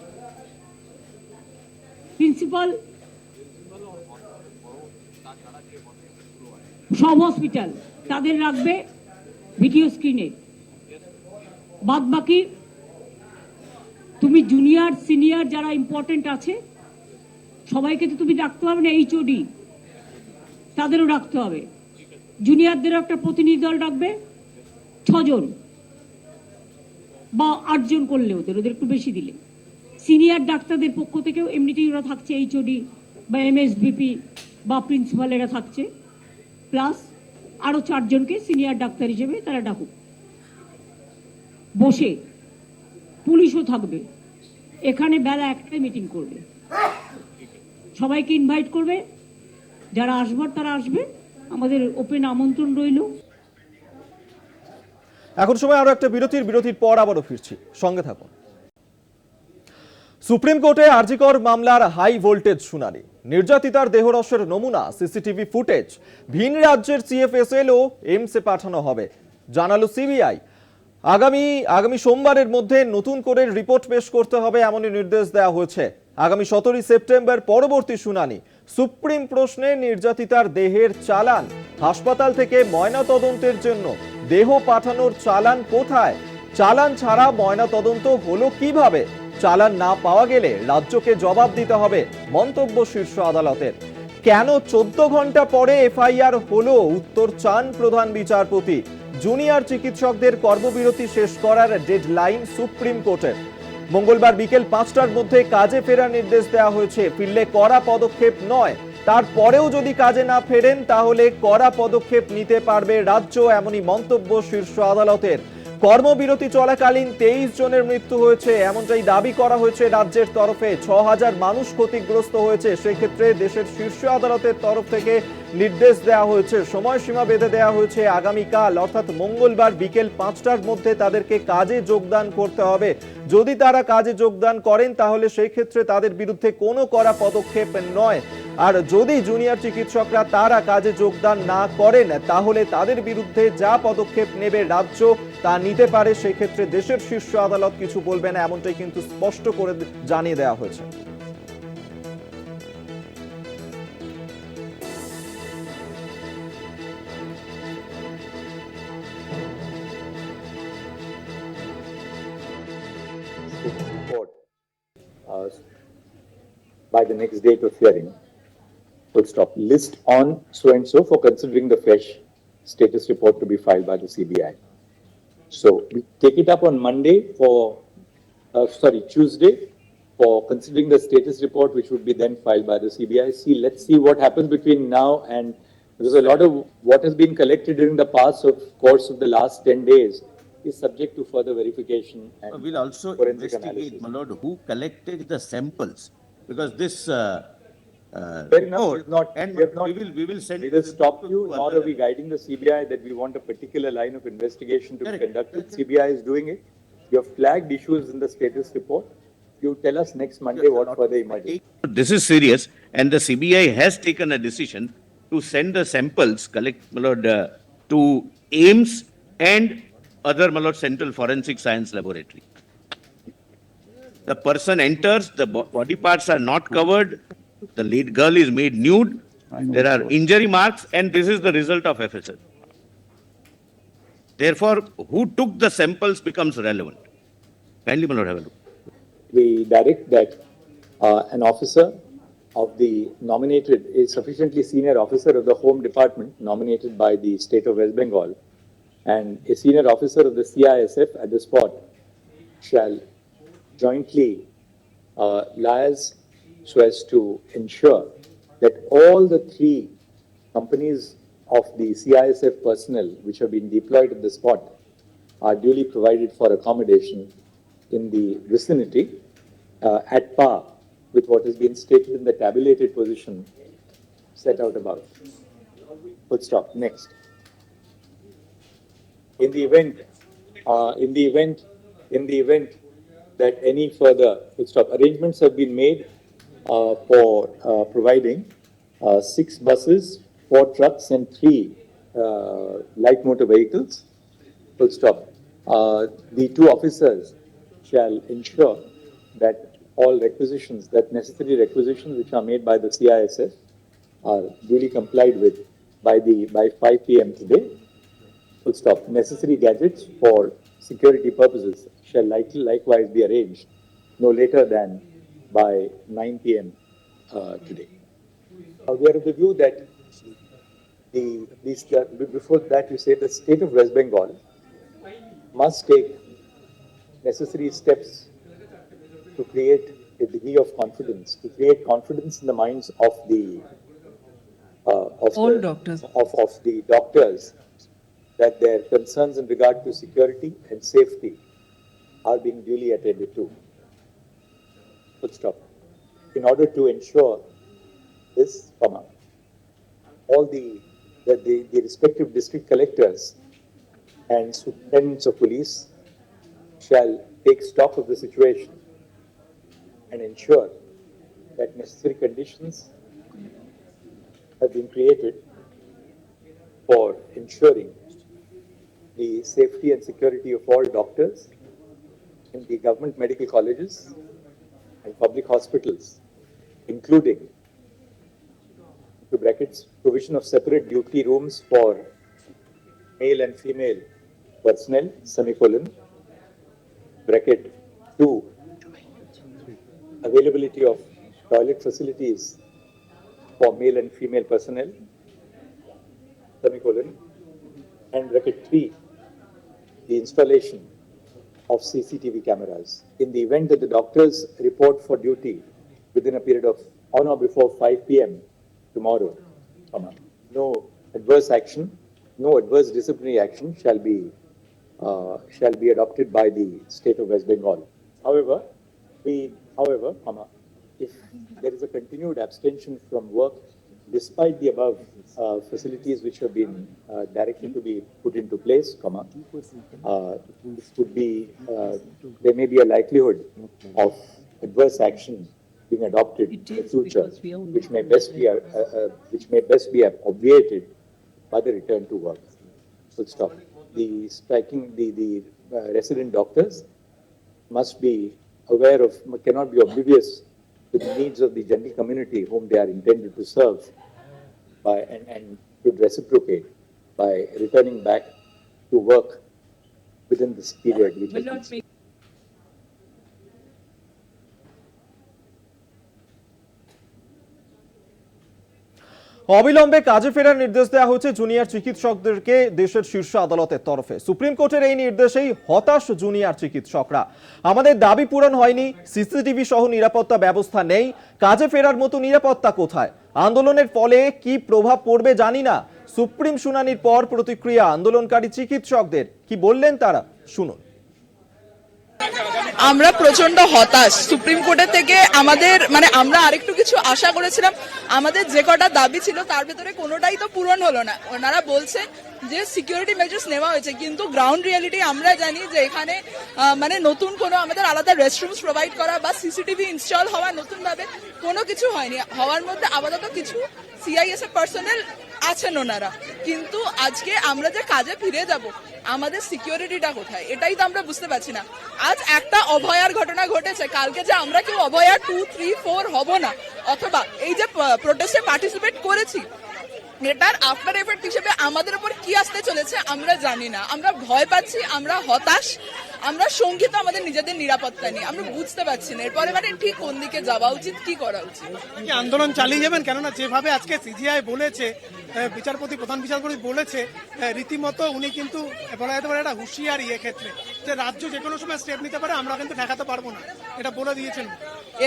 প্রিন্সিপাল সব হসপিটাল তাদের রাখবে ভিডিও স্ক্রিনে। বাদ বাকি তুমি জুনিয়র সিনিয়র যারা ইম্পর্টেন্ট আছে সবাইকে তো তুমি রাখতে হবে না, এইচওডি তাদেরও রাখতে হবে। জুনিয়রদেরও একটা প্রতিনিধি দল রাখবে 6 জন বা 8 জন করলে ওদের একটু বেশি দিলে। সিনিয়র ডাক্তারদের পক্ষ থেকেও এমনিতেই ওরা থাকছে, এইচওডি বা এমএসবিপি বা প্রিন্সিপালেরা থাকছে, প্লাস আরো 4 জনকে সিনিয়র ডাক্তার হিসেবে তারা ডাকুক। বসে পুলিশও থাকবে এখানে, বেলা 1টায় মিটিং করবে, সবাইকে ইনভাইট করবে, যারা আসবার তারা আসবে, আমাদের ওপেন আমন্ত্রণ রইল। এখন সময় আরো একটা বিরতির পর আবারও ফিরছি, সঙ্গে থাকুন। সুপ্রিম কোর্টে আরজিকর মামলার হাই ভোল্টেজ শুনানি। নির্যাতিতার দেহরসের নমুনা, সিসিটিভি ফুটেজ ভিন রাজ্যের সিএফএসএল ও এমসে পাঠানো হবে, জানালো সিবিআই। আগামী সোমবারের মধ্যে নতুন করে রিপোর্ট পেশ করতে হবে এমনই নির্দেশ দেওয়া হয়েছে। আগামী 17 সেপ্টেম্বর পরবর্তী শুনানি। সুপ্রিম প্রশ্নে নির্যাতিতার দেহের চালান, হাসপাতাল থেকে ময়নাতদন্তের জন্য দেহ পাঠানোর চালান কোথায়? চালান ছাড়া ময়নাতদন্ত হলো কিভাবে? চালান না পাওয়া গেলে রাজ্যকে জবাব দিতে হবে, মন্তব্য শীর্ষ আদালতের। কেন 14 ঘন্টা পরে এফআইআর হলো, উত্তর চান প্রধান বিচারপতি। জুনিয়র চিকিৎসকদের কর্মবিরতি শেষ করার ডেডলাইন সুপ্রিম কোর্টের। মঙ্গলবার বিকেল 5টার মধ্যে কাজে ফেরার নির্দেশ দেওয়া হয়েছে। ফিরলে কড়া পদক্ষেপ নয়, তারপরেও যদি কাজে না ফেরেন তাহলে কড়া পদক্ষেপ নিতে পারবে রাজ্য, এমনই মন্তব্য শীর্ষ আদালতের। কর্মবিরতি চলাকালীন 23 জনের মৃত্যু হয়েছে, এমনটাই দাবি করা হয়েছে রাজ্যের তরফে। 6000 মানুষ ক্ষতিগ্রস্ত হয়েছে। সেক্ষেত্রে দেশের শীর্ষ আদালতের তরফ থেকে নির্দেশ দেওয়া হয়েছে, সময়সীমা বেঁধে দেওয়া হয়েছে আগামীকাল অর্থাৎ মঙ্গলবার বিকেল 5টার মধ্যে তাদেরকে কাজে যোগদান করতে হবে। যদি তারা কাজে যোগদান করেন তাহলে সেই ক্ষেত্রে তাদের বিরুদ্ধে কোনো কড়া পদক্ষেপ নয়। আর যদি জুনিয়র চিকিৎসকরা তারা কাজে যোগদান না করেন তাহলে তাদের বিরুদ্ধে যা পদক্ষেপ নেবে রাজ্য তা নিতে পারে। সেই ক্ষেত্রে দেশের শীর্ষ আদালত কিছু বলবে না, এমনটাই কিন্তু স্পষ্ট করে জানিয়ে দেওয়া হয়েছে। Report by the next date of hearing. Full stop. List on so and so for considering the fresh status report to be filed by the CBI. So we take it up on Monday Tuesday for considering the status report, which would be then filed by the CBI. Let's see what happens between now and, because a lot of what has been collected during the course of the last 10 days is subject to further verification and we'll also forensic investigate, analysis. my lord, who collected the samples because this. Fair enough, report, we have not, and we will send. we will stop you, to nor other- are we guiding the CBI that we want a particular line of investigation to be Correct. conducted. CBI is doing it. You have flagged issues in the status report. You tell us next Monday what further emerges. This is serious, and the CBI has taken a decision to send the samples to AIMS and other Central Forensic Science Laboratory. The person enters, the body parts are not covered, the lead girl is made nude, there are injury marks, and this is the result of FSL. Therefore, who took the samples becomes relevant. Kindly, my lord, have a look. We direct that an officer of the nominated, a sufficiently senior officer of the Home Department nominated by the state of West Bengal and a senior officer of the CISF at the spot shall jointly liaise so as to ensure that all the 3 companies of the CISF personnel which have been deployed at the spot are duly provided for accommodation in the vicinity at par with what has been stated in the tabulated position set out above. Full stop. Next. In the event that any further full stop arrangements have been made for providing 6 buses, 4 trucks, and 3 light motor vehicles. Full stop. The 2 officers shall ensure that all requisitions, that necessary requisitions which are made by the CISF are duly complied with by 5 p.m. today. Full stop. Necessary gadgets for security purposes shall likewise be arranged no later than by 9 p.m. Today. We are of the view that before that you say the state of West Bengal must take necessary steps to create a degree of confidence, to create confidence in the minds of the doctors that their concerns in regard to security and safety are being duly attended to. Full stop. In order to ensure this, all the respective district collectors and superintendents of police shall take stock of the situation and ensure that necessary conditions have been created for ensuring the safety and security of all doctors in the government medical colleges and public hospitals, including, to brackets, provision of separate duty rooms for male and female personnel, semicolon, bracket 2, availability of toilet facilities for male and female personnel, semicolon, and bracket 3, the installation of CCTV cameras. In the event that the doctors report for duty within a period of on or before 5 p.m. tomorrow, no adverse action, no adverse disciplinary action shall be adopted by the state of West Bengal. However, if there is a continued abstention from work despite the above facilities which have been directed to be put into place, this could be there may be a likelihood of adverse action being adopted in the future, which may best be obviated by the return to work. Full stop. The resident doctors must be aware of, cannot be oblivious to the needs of the general community whom they are intended to serve and should reciprocate by returning back to work within this period. Which has been অবিলম্বে কাজে ফেরার নির্দেশ দেওয়া হচ্ছে জুনিয়র চিকিৎসকদেরকে দেশের শীর্ষ আদালতের তরফে। সুপ্রিম কোর্টের এই নির্দেশেই হতাশ জুনিয়র চিকিৎসকরা। আমাদের দাবি পূরণ হয়নি, সিসিটিভি সহ নিরাপত্তা ব্যবস্থা নেই, কাজে ফেরার মতো নিরাপত্তা কোথায়? আন্দোলনের ফলে কি প্রভাব পড়বে জানি না। সুপ্রিম শুনানির পর প্রতিক্রিয়া আন্দোলনকারী চিকিৎসকদের, কি বললেন তারা, শুনুন। আমরা প্রচন্ড হতাশ সুপ্রিম কোর্টের থেকে। আমাদের মানে আমরা আরেকটু কিছু আশা করেছিলাম, আমাদের যে কটা দাবি ছিল তার ভেতরে কোনোটাই তো পূরণ হলো না। ওনারা বলছেন যে সিকিউরিটি মেজার্স নেওয়া হয়েছে, কিন্তু গ্রাউন্ড রিয়ালিটি আমরা জানি যে এখানে মানে নতুন কোনো আমাদের আলাদা রেস্টরুমস প্রোভাইড করা বা সিসিটিভি ইনস্টল হওয়া নতুন ভাবে কোনো কিছু হয়নি। হওয়ার মধ্যে আপাতত কিছু সিআইএসএফ পার্সোনেল আছেন ওনারা, কিন্তু আজকে আমরা যে কাজে ফিরে যাব আমাদের সিকিউরিটিটা কোথায় এটাই তো আমরা বুঝতে পারছি না। আজ একটা অভয়ার ঘটনা ঘটেছে, কালকে যে আমরা কেউ অভয়া 2, 3, 4 হব না, অথবা এই যে প্রোটেস্টে পার্টিসিপেট করেছি এটার আফটার এফেক্ট হিসেবে আমাদের উপর কি আসতে চলেছে আমরা জানি না। আমরা ভয় পাচ্ছি, আমরা হতাশ, আমরা শঙ্কিত আমাদের নিজেদের নিরাপত্তা নিয়ে। আমরা বুঝতে পারছি না এরপরে মানে ঠিক কোন দিকে যাওয়া উচিত, কি করা উচিত। আন্দোলন চালিয়ে যাবেন? কেননা যেভাবে আজকে সিজিআই বলেছে, প্রধান বিচারপতি বলেছে, রীতিমতো উনি কিন্তু বলা যেতে পারে একটা হুঁশিয়ারি এক্ষেত্রে যে রাজ্য যে কোনো সময় স্টেপ নিতে পারে, আমরা কিন্তু ঠেকাতে পারবো না, এটা বলে দিয়েছেন।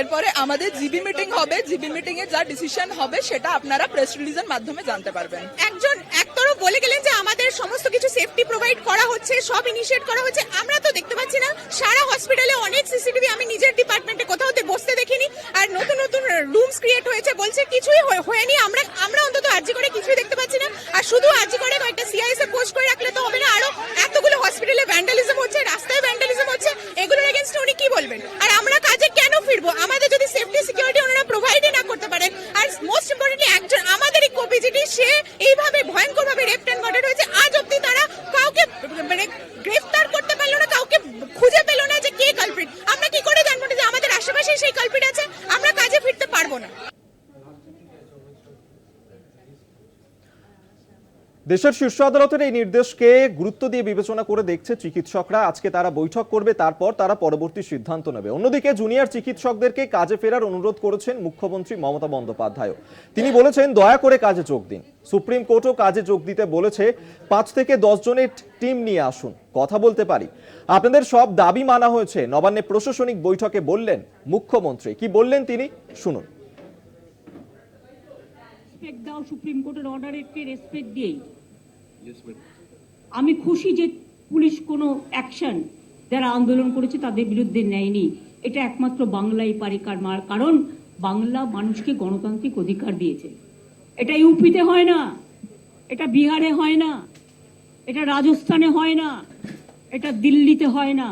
এরপরে আমাদের জিবি মিটিং হবে, জিবি মিটিং এ যা ডিসিশন হবে সেটা আপনারা প্রেস রিলিজের মাধ্যমে জানতে পারবেন। একতরফ বলে গেলেন যে আমাদের সমস্ত কিছু সেফটি প্রোভাইড করা হচ্ছে, সব ইনিশিয়েট করা হচ্ছে, আমরা তো দেখতে পাচ্ছি না। সারা হসপিটালে অনেক সিসিটিভি, আমি নিজের ডিপার্টমেন্টে কোথাও বসতে দেখিনি। আর নতুন নতুন রুমস ক্রিয়েট হয়েছে, বলছে কিছুই হয়নি। আমরা অন্তত আরজি করে কিছুই দেখতে পাচ্ছি না। আর শুধু আরজি করে কয়েকটা সিআইএসএফ পোস্ট করে রাখলে তো হবে না, আরো এতগুলো হসপিটালে ভ্যান্ডালিজম হচ্ছে, রাস্তায় ভ্যান্ডালিজম হচ্ছে, এগুলোর এগেইনস্টে উনি কি বলবেন? আর আমরা কাজে কেন ফিরবো? আমাদের যদি সেফটি সিকিউরিটি ওনারা প্রোভাইডই না করতে পারেন, আর মোস্ট ইম্পর্টেন্টলি একজন আমাদেরই কোপিজিটি সে এইভাবে ভয়ঙ্করভাবে রেপড এন্ড মার্ডার হয়েছে, আজ অব্দি তারা কাউকে মানে গ্রেফতার করতে পারলো না, কাউকে খুঁজে পেল না যে কে কালপ্রিট। আমরা কি করে জানবো যে আমাদের আশেপাশে সেই কালপ্রিট আছে? আমরা কাজে ফিরতে পারবো না। দেশের শীর্ষ আদালতের এই নির্দেশকে গুরুত্ব দিয়ে বিবেচনা করে দেখছে চিকিৎসকরা। আজকে তারা বৈঠক করবে, তারপর তারা পরবর্তী সিদ্ধান্ত নেবে। অন্যদিকে জুনিয়র চিকিৎসকদেরকে কাজে ফেরার অনুরোধ করেছেন মুখ্যমন্ত্রী মমতা বন্দ্যোপাধ্যায়। তিনি বলেছেন দয়া করে কাজে যোগ দিন। সুপ্রিম কোর্টও কাজে যোগ দিতে বলেছে। 5 থেকে 10 জনের টিম নিয়ে আসুন, কথা বলতে পারি। আপনাদের সব দাবি মানা হয়েছে, নবান্নে প্রশাসনিক বৈঠকে বললেন মুখ্যমন্ত্রী। কি বললেন তিনি, শুনুন। রেসপেক্ট দাও, সুপ্রিম কোর্টের অর্ডারকে রেসপেক্ট দিয়েই আমি খুশি যে পুলিশ কোনো অ্যাকশন যারা আন্দোলন করেছে তাদের বিরুদ্ধে নেয়নি। এটা একমাত্র বাংলাই পারে, কারণ বাংলা মানুষকে গণতান্ত্রিক অধিকার দিয়েছে। এটা ইউপিতে হয় না, এটা বিহারে হয় না, এটা রাজস্থানে হয় না, এটা দিল্লিতে হয় না।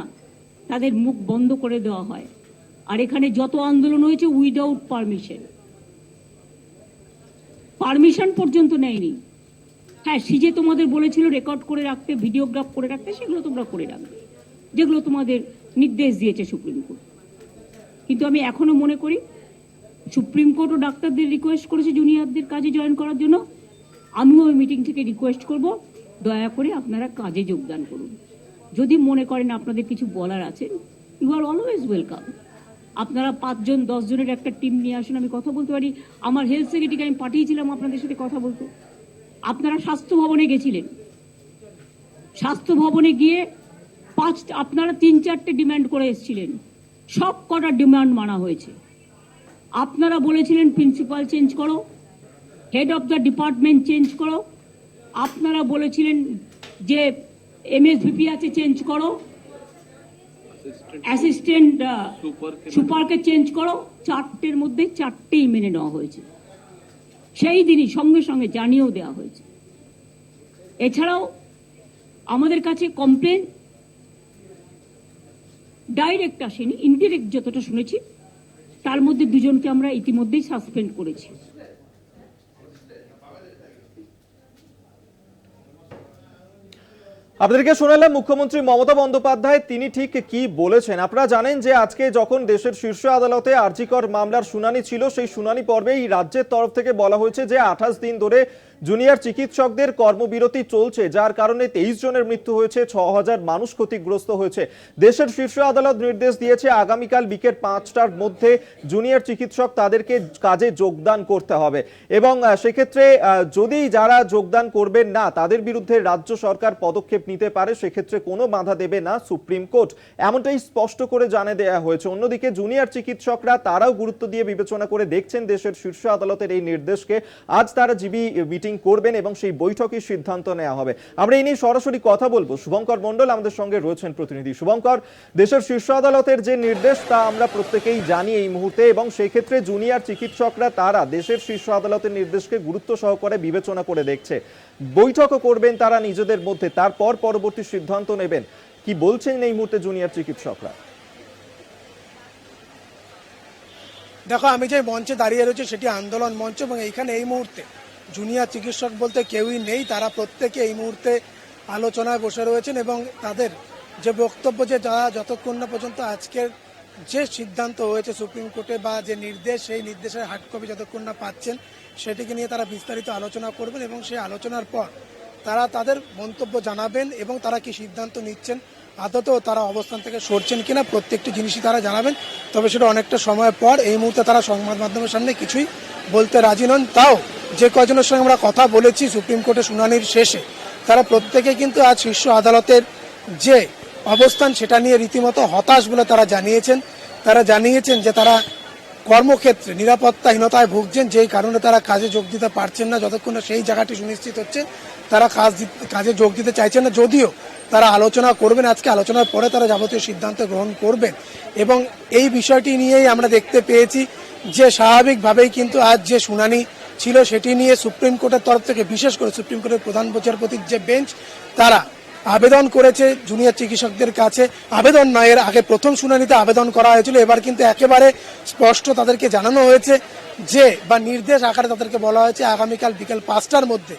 তাদের মুখ বন্ধ করে দেওয়া হয়। আর এখানে যত আন্দোলন হয়েছে উইদাউট পারমিশন পর্যন্ত নেয়নি। হ্যাঁ, সিজে তোমাদের বলেছিল রেকর্ড করে রাখতে, ভিডিওগ্রাফ করে রাখতে, সেগুলো তোমরা করে রাখবে, যেগুলো তোমাদের নির্দেশ দিয়েছে সুপ্রিম কোর্ট। কিন্তু আমি এখনো মনে করি সুপ্রিম কোর্টও ডাক্তারদের রিকোয়েস্ট করেছে জুনিয়রদের কাজে জয়েন করার জন্য। আমিও ওই মিটিং থেকে রিকোয়েস্ট করব, দয়া করে আপনারা কাজে যোগদান করুন। যদি মনে করেন আপনাদের কিছু বলার আছে, ইউ আর অলওয়েজ ওয়েলকাম। আপনারা 5 জন 10 জনের একটা টিম নিয়ে আসুন, আমি কথা বলতে পারি। আমার হেলথ সেক্রেটারিকে আমি পাঠিয়েছিলাম আপনাদের সাথে কথা বলতে। আপনারা স্বাস্থ্য ভবনে গেছিলেন, স্বাস্থ্য ভবনে গিয়ে আপনারা 3-4টে ডিমান্ড করে এসেছিলেন, সব কটা ডিমান্ড মানা হয়েছে। আপনারা বলেছিলেন প্রিন্সিপাল চেঞ্জ করো, head of the department change করো, আপনারা বলেছিলেন যে এমএসভিপি আছে চেঞ্জ করো, অ্যাসিস্ট্যান্ট সুপারকে চেঞ্জ করো। 4টের মধ্যে 4টেই মেনে নেওয়া হয়েছে, সেই দিনই সঙ্গে সঙ্গে জানিয়েও দেওয়া হয়েছে। এছাড়াও আমাদের কাছে কমপ্লেন ডাইরেক্ট আসেনি, ইনডিরেক্ট যতটা শুনেছি, তার মধ্যে 2 জনকে আমরা ইতিমধ্যেই সাসপেন্ড করেছি। আপনাদেরকে শোনালাম মুখ্যমন্ত্রী মমতা বন্দ্যোপাধ্যায় তিনি ঠিক কি বলেছেন। আপনারা জানেন যে আজকে যখন দেশের শীর্ষ আদালতে আরজিকর মামলার শুনানি ছিল, সেই শুনানি পর্বেই রাজ্যের তরফ থেকে বলা হয়েছে যে 28 দিন ধরে জুনিয়র চিকিৎসকদের কর্মবিরতি চলছে, যার কারণে 23 জনের মৃত্যু হয়েছে, 6000 মানুষ ক্ষতিগ্রস্ত হয়েছে। দেশের শীর্ষ আদালত নির্দেশ দিয়েছে আগামীকাল বিকেল 5টার মধ্যে জুনিয়র চিকিৎসক তাদেরকে কাজে যোগদান করতে হবে, এবং সেক্ষেত্রে যদি যারা যোগদান করবেন না তাদের বিরুদ্ধে রাজ্য সরকার পদক্ষেপ নিতে পারে, সেক্ষেত্রে কোনো বাধা দেবে না সুপ্রিম কোর্ট, এমনটাই স্পষ্ট করে জানিয়ে দেওয়া হয়েছে। অন্যদিকে জুনিয়র চিকিৎসকরা তারাও গুরুত্ব দিয়ে বিবেচনা করে দেখছেন দেশের শীর্ষ আদালতের এই নির্দেশকে। আজ তারা জিবি মিটিং মিটিং করবেন এবং সেই বৈঠকে সিদ্ধান্ত নেওয়া হবে। আমরা এই নিয়ে সরাসরি কথা বলবো। শুভঙ্কর মণ্ডল আমাদের সঙ্গে রয়েছেন প্রতিনিধি। শুভঙ্কর, দেশের শীর্ষ আদালতের যে নির্দেশ তা আমরা প্রত্যেকেই জানি এই মুহূর্তে, এবং সেই ক্ষেত্রে জুনিয়র চিকিৎসকরা তারা দেশের শীর্ষ আদালতের নির্দেশকে গুরুত্ব সহকারে বিবেচনা করে দেখছে, বৈঠকও করবেন তারা নিজেদের মধ্যে, তারপর পরবর্তী সিদ্ধান্ত নেবেন। কি বলছেন এই মুহূর্তে জুনিয়র চিকিৎসকরা? দেখো, আমি যে মঞ্চে দাঁড়িয়ে রয়েছে সেটি আন্দোলন মঞ্চ, এবং এইখানে এই মুহূর্তে জুনিয়র চিকিৎসক বলতে কেউই নেই। তারা প্রত্যেকে এই মুহূর্তে আলোচনায় বসে রয়েছেন এবং তাদের যে বক্তব্য, যে যারা যতক্ষণ না পর্যন্ত আজকের যে সিদ্ধান্ত হয়েছে সুপ্রিম কোর্টে বা যে নির্দেশ, সেই নির্দেশের হার্ড কপি যতক্ষণ না পাচ্ছেন সেটিকে নিয়ে তারা বিস্তারিত আলোচনা করবেন এবং সেই আলোচনার পর তারা তাদের মন্তব্য জানাবেন এবং তারা কি সিদ্ধান্ত নিচ্ছেন, আদতেও তারা অবস্থান থেকে সরছেন কিনা, প্রত্যেকটি জিনিসই তারা জানাবেন। তবে সেটা অনেকটা সময় পর। এই মুহূর্তে তারা সংবাদ মাধ্যমের সামনে কিছুই বলতে রাজি নন। তাও যে কয়জনের সঙ্গে আমরা কথা বলেছি সুপ্রিম কোর্টের শুনানির শেষে, তারা প্রত্যেকে কিন্তু আজ শীর্ষ আদালতের যে অবস্থান সেটা নিয়ে রীতিমতো হতাশ বলে তারা জানিয়েছেন। তারা জানিয়েছেন যে তারা কর্মক্ষেত্রে নিরাপত্তাহীনতায় ভুগছেন, যেই কারণে তারা কাজে যোগ দিতে পারছেন না। যতক্ষণ না সেই জায়গাটি সুনিশ্চিত হচ্ছে তারা কাজে যোগ দিতে চাইছেন না, যদিও তারা আলোচনা করবেন। আজকে আলোচনার পরে তারা যাবতীয় সিদ্ধান্ত গ্রহণ করবেন। এবং এই বিষয়টি নিয়েই আমরা দেখতে পেয়েছি যে স্বাভাবিকভাবেই কিন্তু আজ যে শুনানি ছিল সেটি নিয়ে সুপ্রিম কোর্টের তরফ থেকে, বিশেষ করে সুপ্রিম কোর্টের প্রধান বিচারপতির যে বেঞ্চ, তারা আবেদন করেছে জুনিয়র চিকিৎসকদের কাছে। আবেদন নয়, এর আগে প্রথম শুনানিতে আবেদন করা হয়েছিল, এবার কিন্তু একেবারে স্পষ্ট তাদেরকে জানানো হয়েছে যে, বা নির্দেশ আকারে তাদেরকে বলা হয়েছে আগামীকাল বিকেল 5টার মধ্যে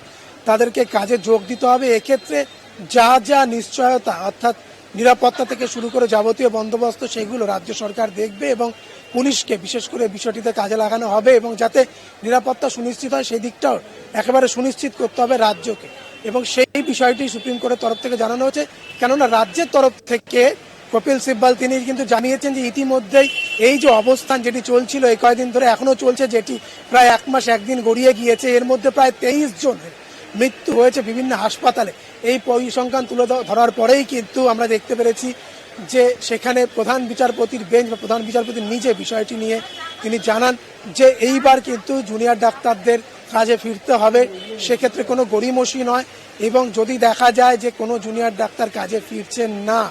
তাদেরকে কাজে যোগ দিতে হবে। এক্ষেত্রে যা যা নিশ্চয়তা, অর্থাৎ নিরাপত্তা থেকে শুরু করে যাবতীয় বন্দোবস্ত, সেগুলো রাজ্য সরকার দেখবে এবং পুলিশকে বিশেষ করে বিষয়টিতে কাজে লাগানো হবে এবং যাতে নিরাপত্তা সুনিশ্চিত হয় সেই দিকটাও একেবারে সুনিশ্চিত করতে হবে রাজ্যকে। এবং সেই বিষয়টি সুপ্রিম কোর্টের তরফ থেকে জানানো হয়েছে, কেননা রাজ্যের তরফ থেকে কপিল সিব্বাল তিনি কিন্তু জানিয়েছেন যে ইতিমধ্যেই এই যে অবস্থান যেটি চলছিল এই কয়েকদিন ধরে এখনো চলছে, যেটি প্রায় 1 মাস 1 দিন গড়িয়ে গিয়েছে, এর মধ্যে প্রায় 23 জনের মৃত্যু হয়েছে বিভিন্ন হাসপাতালে। এই পরিসংখ্যান তুলে ধরার পরেই কিন্তু আমরা দেখতে পেরেছি যে সেখানে প্রধান বিচারপতির বেঞ্চ বা প্রধান বিচারপতি নিজে বিষয়টি নিয়ে তিনি জানান যে এইবার কিন্তু জুনিয়র ডাক্তারদের কাজে ফিরতে হবে, সেক্ষেত্রে কোনো গড়িমসি নয়। এবং যদি দেখা যায় যে কোনো জুনিয়র ডাক্তার কাজে ফিরছেন না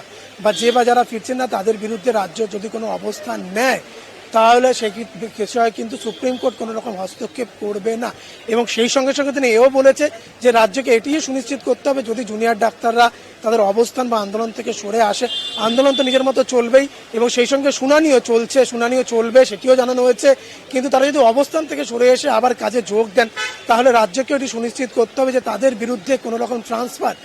বা যারা ফিরছেন না তাদের বিরুদ্ধে রাজ্য যদি কোনো অবস্থান নেয়, তাহলে সেই বিষয়ে কিন্তু সুপ্রিম কোর্ট কোনো রকম হস্তক্ষেপ করবে না। এবং সেই সঙ্গে সঙ্গে তিনি এও বলেছে যে রাজ্যকে এটিই সুনিশ্চিত করতে হবে, যদি জুনিয়র ডাক্তাররা তাদের অবস্থান বা আন্দোলন থেকে সরে আসে, আন্দোলন তো নিজের মতো চলবেই এবং সেই সঙ্গে শুনানিও চলবে, সেটিও জানানো হয়েছে। কিন্তু তারা যদি অবস্থান থেকে সরে এসে আবার কাজে যোগ দেন, তাহলে রাজ্যকে এটি সুনিশ্চিত করতে হবে যে তাদের বিরুদ্ধে কোনো রকম ট্রান্সফার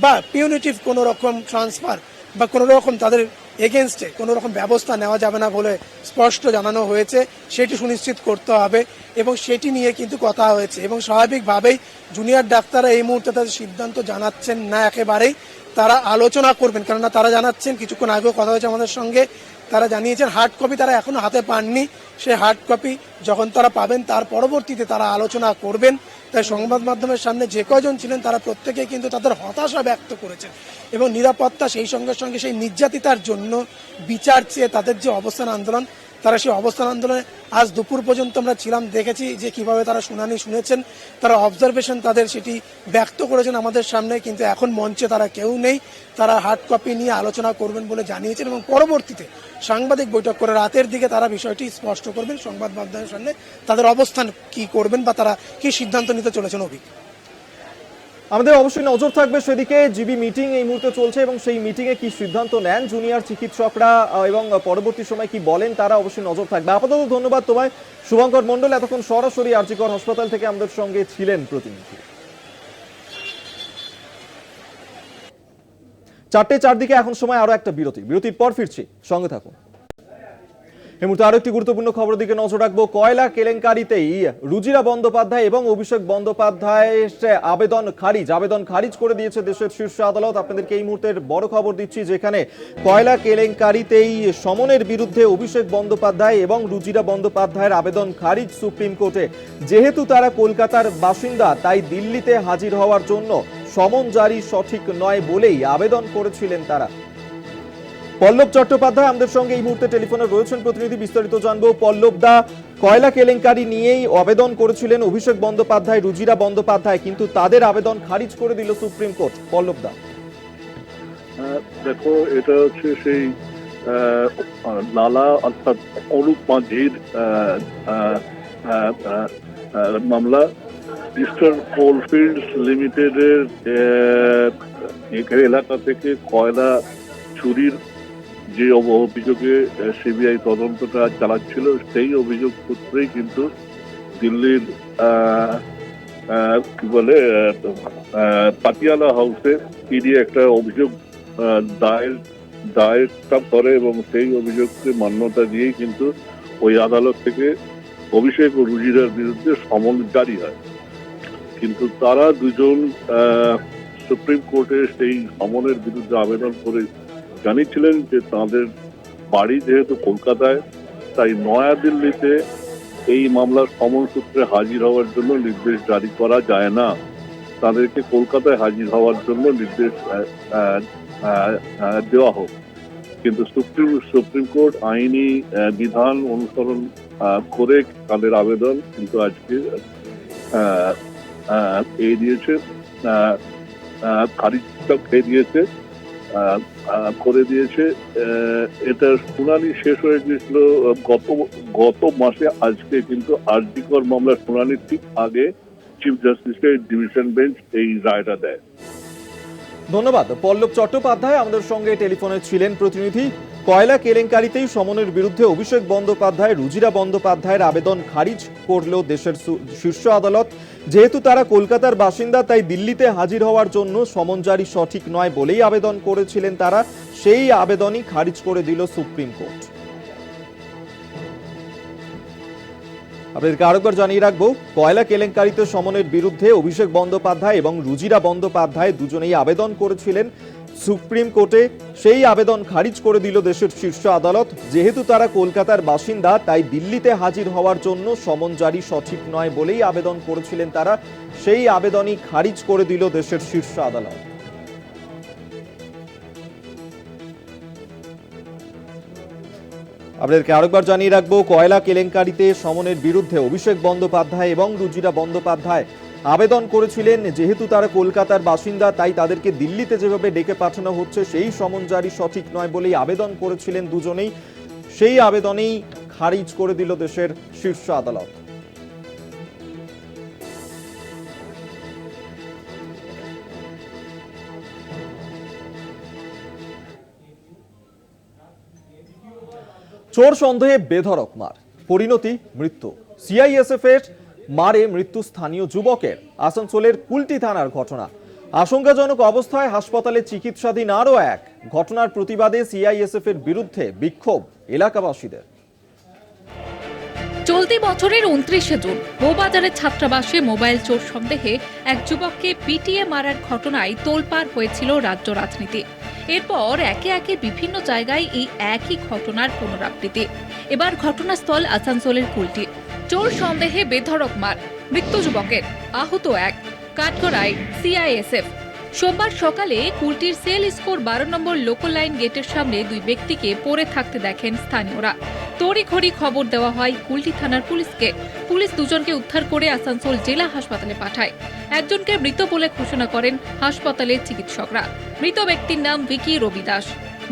বা পিউনিটিভ কোনো রকম ট্রান্সফার বা কোনো রকম তাদের এগেনস্টে কোনো রকম ব্যবস্থা নেওয়া যাবে না বলে স্পষ্ট জানানো হয়েছে। সেটি সুনিশ্চিত করতে হবে এবং সেটি নিয়ে কিন্তু কথা হয়েছে। এবং স্বাভাবিকভাবেই জুনিয়র ডাক্তাররা এই মুহূর্তে তাদের সিদ্ধান্ত জানাচ্ছেন না, একেবারেই তারা আলোচনা করবেন। কেননা তারা জানাচ্ছেন, কিছুক্ষণ আগেও কথা হয়েছে আমাদের সঙ্গে, তারা জানিয়েছেন হার্ড কপি তারা এখনো হাতে পাননি, সেই হার্ড কপি যখন তারা পাবেন তার পরবর্তীতে তারা আলোচনা করবেন। তাই সংবাদ মাধ্যমের সামনে যে কয়জন ছিলেন তারা প্রত্যেকেই কিন্তু তাদের হতাশা ব্যক্ত করেছেন এবং নিরাপত্তা সেই সঙ্গে সঙ্গে সেই নির্যাতিতার জন্য বিচার চেয়ে তাদের যে অবস্থান আন্দোলন, তারা সেই অবস্থান আন্দোলনে আজ দুপুর পর্যন্ত আমরা ছিলাম, দেখেছি যে কিভাবে তারা শুনানি শুনেছেন, তারা অবজারভেশন তাদের সেটি ব্যক্ত করেছেন আমাদের সামনে। কিন্তু এখন মঞ্চে তারা কেউ নেই, তারা হার্ড কপি নিয়ে আলোচনা করবেন বলে জানিয়েছেন এবং পরবর্তীতে সাংবাদিক বৈঠক করে রাতের দিকে তারা বিষয়টি স্পষ্ট করবেন সংবাদ মাধ্যমের সামনে, তাদের অবস্থান কি করবেন বা তারা কি সিদ্ধান্ত নিতে চলেছেন। অভিক, আমাদের অবশ্যই নজর থাকবে সেদিকে। জিবি মিটিং এই মুহূর্তে চলছে এবং সেই মিটিংয়ে কি সিদ্ধান্ত নেন জুনিয়র চিকিৎসকরা এবং পরবর্তী সময় কি বলেন তারা অবশ্যই নজর থাকবে। আপাতত ধন্যবাদ তোমায় শুভঙ্কর মণ্ডল, এতক্ষণ সরাসরি আরজিকর হাসপাতাল থেকে আমাদের সঙ্গে ছিলেন প্রতিনিধি। 4:04 দিকে এখন সময় আরো একটা বিরতির পর ফিরছি, সঙ্গে থাকুন। এই মুহূর্তে আরো একটি গুরুত্বপূর্ণ খবরের দিকে নজর রাখবো। কয়লা কেলেঙ্কারিতেই রুজিরা বন্দ্যোপাধ্যায় এবং অভিষেক বন্দ্যোপাধ্যায়ের আবেদন খারিজ করে দিয়েছে দেশের শীর্ষ আদালত। আপনাদেরকে এই মুহূর্তের বড় খবর দিচ্ছি, যেখানে কয়লা কেলেঙ্কারিতেই সমনের বিরুদ্ধে অভিষেক বন্দ্যোপাধ্যায় এবং রুজিরা বন্দ্যোপাধ্যায়ের আবেদন খারিজ সুপ্রিম কোর্টে। যেহেতু তারা কলকাতার বাসিন্দা, তাই দিল্লিতে হাজির হওয়ার জন্য সমন জারি সঠিক নয় বলেই আবেদন করেছিলেন তারা। পল্লব চট্টোপাধ্যায় আমাদের সঙ্গে এই মুহূর্তে টেলিফোনে রয়েছেন প্রতিনিধি, বিস্তারিত জানবো। পল্লব দা, কয়লা কেলেঙ্কারি নিয়েই আবেদন করেছিলেন অভিষেক বন্দ্যোপাধ্যায়, রুজিরা বন্দ্যোপাধ্যায়, কিন্তু তাদের আবেদন খারিজ করে দিল সুপ্রিম কোর্ট। পল্লব দা, দেখো, এটা হচ্ছে সেই নালা অর্থাৎ অরূপ মাঝির মামলা। ইস্টার্ন কোলফিল্ডস লিমিটেডের এলাকা থেকে কয়লা চুরির যে অভিযোগে সিবিআই তদন্তটা চালাচ্ছিল, সেই অভিযোগ সূত্রেই কিন্তু দিল্লির কি বলে পাতিয়ালা হাউসে ইডি একটা অভিযোগ দায়ের করে এবং সেই অভিযোগকে মান্যতা দিয়েই কিন্তু ওই আদালত থেকে অভিষেক ও রুজিরার বিরুদ্ধে সমন জারি হয়। কিন্তু তারা দুজন সুপ্রিম কোর্টে সেই সমনের বিরুদ্ধে আবেদন করে জানিয়েছিলেন যে তাদের বাড়ি যেহেতু কলকাতায়, তাই নয়াদিল্লিতে এই মামলার সমন সূত্রে হাজির হওয়ার জন্য নির্দেশ জারি করা যায় না, তাদেরকে কলকাতায় হাজির হওয়ার জন্য নির্দেশ দেওয়া হোক। কিন্তু সুপ্রিম কোর্ট আইনি বিধান অনুসরণ করে তাদের আবেদন কিন্তু আজকে খারিজটা করে দিয়েছে। এটার শুনানি শেষ হয়ে গিয়েছিল গত মাসে। আজকে কিন্তু আরজিকর মামলার শুনানির ঠিক আগে চিফ জাস্টিসের ডিভিশন বেঞ্চ এই রায়টা দেয়। ধন্যবাদ। পল্লব চট্টোপাধ্যায় আমাদের সঙ্গে টেলিফোনে ছিলেন প্রতিনিধি। কয়লা কেলেঙ্কারিতেই সমনের বিরুদ্ধে অভিষেক বন্দ্যোপাধ্যায়, রুজিরা বন্দ্যোপাধ্যায়ের আবেদন খারিজ করল দেশের শীর্ষ আদালত। যেহেতু তারা কলকাতার বাসিন্দা, তাই দিল্লিতে হাজির হওয়ার জন্য সমন জারি সঠিক নয় বলেই আবেদন করেছিলেন তারা। সেই আবেদনই খারিজ করে দিল সুপ্রিম কোর্ট। আপনাদেরকে আরেকবার জানিয়ে রাখবো, কয়লা কেলেঙ্কারিতে সমনের বিরুদ্ধে অভিষেক বন্দ্যোপাধ্যায় এবং রুজিরা বন্দ্যোপাধ্যায় দুজনেই আবেদন করেছিলেন সুপ্রিম কোর্টে। সেই আবেদন খারিজ করে দিল দেশের শীর্ষ আদালত। যেহেতু তারা কলকাতার বাসিন্দা, তাই দিল্লিতে হাজির হওয়ার জন্য সমন জারি সঠিক নয় বলেই আবেদন করেছিলেন তারা। সেই আবেদনই খারিজ করে দিল দেশের শীর্ষ আদালত। আপনাদেরকে আরেকবার জানিয়ে রাখবো, কয়লা কেলেঙ্কারিতে সমনের বিরুদ্ধে অভিষেক বন্দ্যোপাধ্যায় এবং রুজিরা বন্দ্যোপাধ্যায় আবেদন করেছিলেন। যেহেতু তারা কলকাতার বাসিন্দা, তাই তাদেরকে দিল্লিতে যেভাবে ডেকে পাঠানো হচ্ছে সেই সমন জারি সঠিক নয় বলেই আবেদন করেছিলেন দুজনেই। সেই আবেদনেই খারিজ করে দিল দেশের শীর্ষ আদালত। চোর সন্দেহে বেধড়ক মার, পরিণতি মৃত্যু। সিআইএসএফ এর মারে মৃত্যু স্থানীয় যুবকের। আসানসোলের কুলটি থানার ঘটনা। আশঙ্কাজনক অবস্থায় হাসপাতালে চিকিৎসাধীন আরও এক। ঘটনার প্রতিবাদে সিআইএসএফ এর বিরুদ্ধে বিক্ষোভ এলাকাবাসীদের। চলতি বছরের 29শে জুন বউবাজারের ছাত্রাবাসে মোবাইল চোর সন্দেহে এক যুবককে পিটিয়ে মারার ঘটনায় তোলপাড় হয়েছিল রাজ্য রাজনীতি। এরপর একে একে বিভিন্ন জায়গায় এই একই ঘটনার পুনরাবৃত্তি। এবার ঘটনাস্থল আসানসোলের কুলটি। চোর সন্দেহে বেধড়ক মার, মৃত্যু যুবকের, আহত এক। কাঠগড়ায় সিআইএসএফ। সোমবার সকালে কুলটির সেল স্কোর 12 নম্বর লোকাল লাইন গেটের সামনে দুই ব্যক্তিকে পড়ে থাকতে দেখেন স্থানীয়রা। তড়িঘড়ি খবর দেওয়া হয় কুলটি থানার পুলিশকে। পুলিশ দুজনকে উদ্ধার করে আসানসোল জেলা হাসপাতালে পাঠায়। একজনকে মৃত বলে ঘোষণা করেন হাসপাতালের চিকিৎসকরা। মৃত ব্যক্তির নাম ভিকি রবি দাস,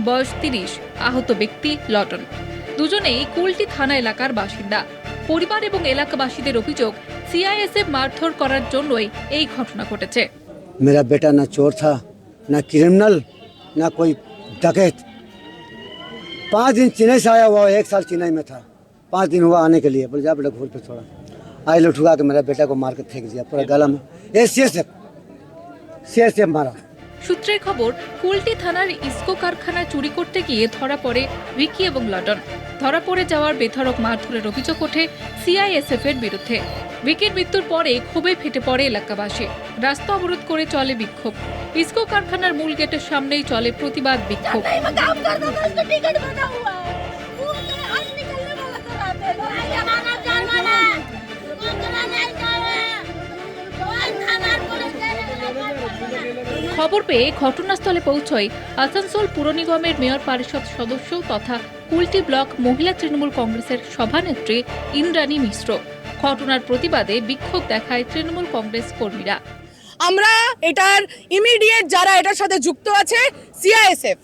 বয়স 30, আহত ব্যক্তি লটন। দুজনেই কুলটি থানা এলাকার বাসিন্দা। পরিবার এবং এলাকাবাসীদের অভিযোগ, সিআইএসএফ মারধর করার জন্যই এই ঘটনা ঘটেছে। मेरा बेटा ना चोर था, ना क्रिमिनल, ना कोई डकैत। 5 दिन चेन्नई से आया हुआ, 1 साल चेन्नई में था। 5 दिन हुआ आने के लिए। बोले जा बेटा घूर पे थोड़ा। आई लो ठुका के मेरा बेटा को मार के फेंक दिया पूरा गला में। ये सीएसएफ मारा। সূত্রের খবর, কুলটি থানার ইস্কো কারখানা চুরি করতে গিয়ে ধরা পড়ে ভিকি এবং লটন। ধরা পড়ে যাওয়ার বেধড়ক মারধরের অভিযোগ ওঠে সিআইএসএফ এর বিরুদ্ধে। ভিকির মৃত্যুর পরে ক্ষোভে ফেটে পড়ে এলাকাবাসী। রাস্তা অবরোধ করে চলে বিক্ষোভ। ইস্কো কারখানার মূল গেটের সামনেই চলে প্রতিবাদ বিক্ষোভ। খবর পেয়ে ঘটনাস্থলে পৌঁছয় আসানসোল পুর নিগমের মেয়র পরিষদ সদস্য তথা কুলটি ব্লক মহিলা তৃণমূল কংগ্রেসের সভানেত্রী ইন্দ্রাণী মিশ্র। ঘটনার প্রতিবাদে বিক্ষোভ দেখায় তৃণমূল কংগ্রেস কর্মীরা। আমরা এটার ইমিডিয়েট যারা এটার সাথে যুক্ত আছে সিআইএসএফ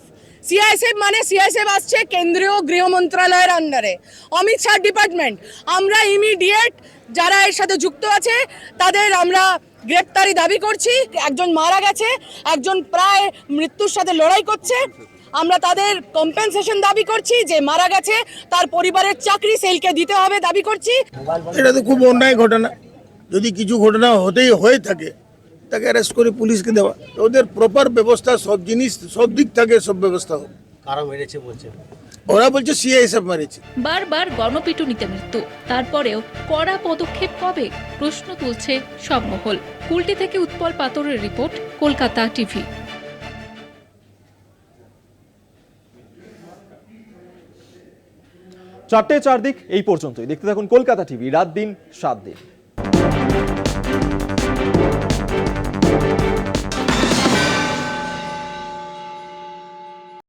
মানে সিআইএসএফ আসছে কেন্দ্রীয় গৃহ মন্ত্রণালয়ের আন্ডারে, অমিত শাহ ডিপার্টমেন্ট। আমরা ইমিডিয়েট যারা এর সাথে যুক্ত আছে তাদের আমরা গ্রেপ্তারি দাবি করছি। একজন মারা গেছে, একজন প্রায় মৃত্যুর সাথে লড়াই করছে। আমরা তাদের কম্পেনসেশন দাবি করছি, যে মারা গেছে তার পরিবারের চাকরি সেলকে দিতে হবে দাবি করছি। এটা তো খুব অন্যায় ঘটনা। যদি কিছু ঘটনা হয়ে থাকে তাকে অ্যারেস্ট করে পুলিশকে দেওয়া, ওদের প্রপার ব্যবস্থা, সব জিনিস সব দিক থেকে সব ব্যবস্থা হোক। কারা মেরেছে বলছে? ওরা বলছে সিআইএসএফ মারিছে। বারবার গণপিটুনিতে মৃত্যু, তারপরেও কড়া পদক্ষেপ কবে, প্রশ্ন তুলছে সব মহল। কুলটি থেকে উৎপল পাতরের রিপোর্ট, কলকাতা টিভি। 4টে 4 দিক এই পর্যন্তই। দেখতে থাকুন কলকাতা টিভি, রাত দিন 7 দিন।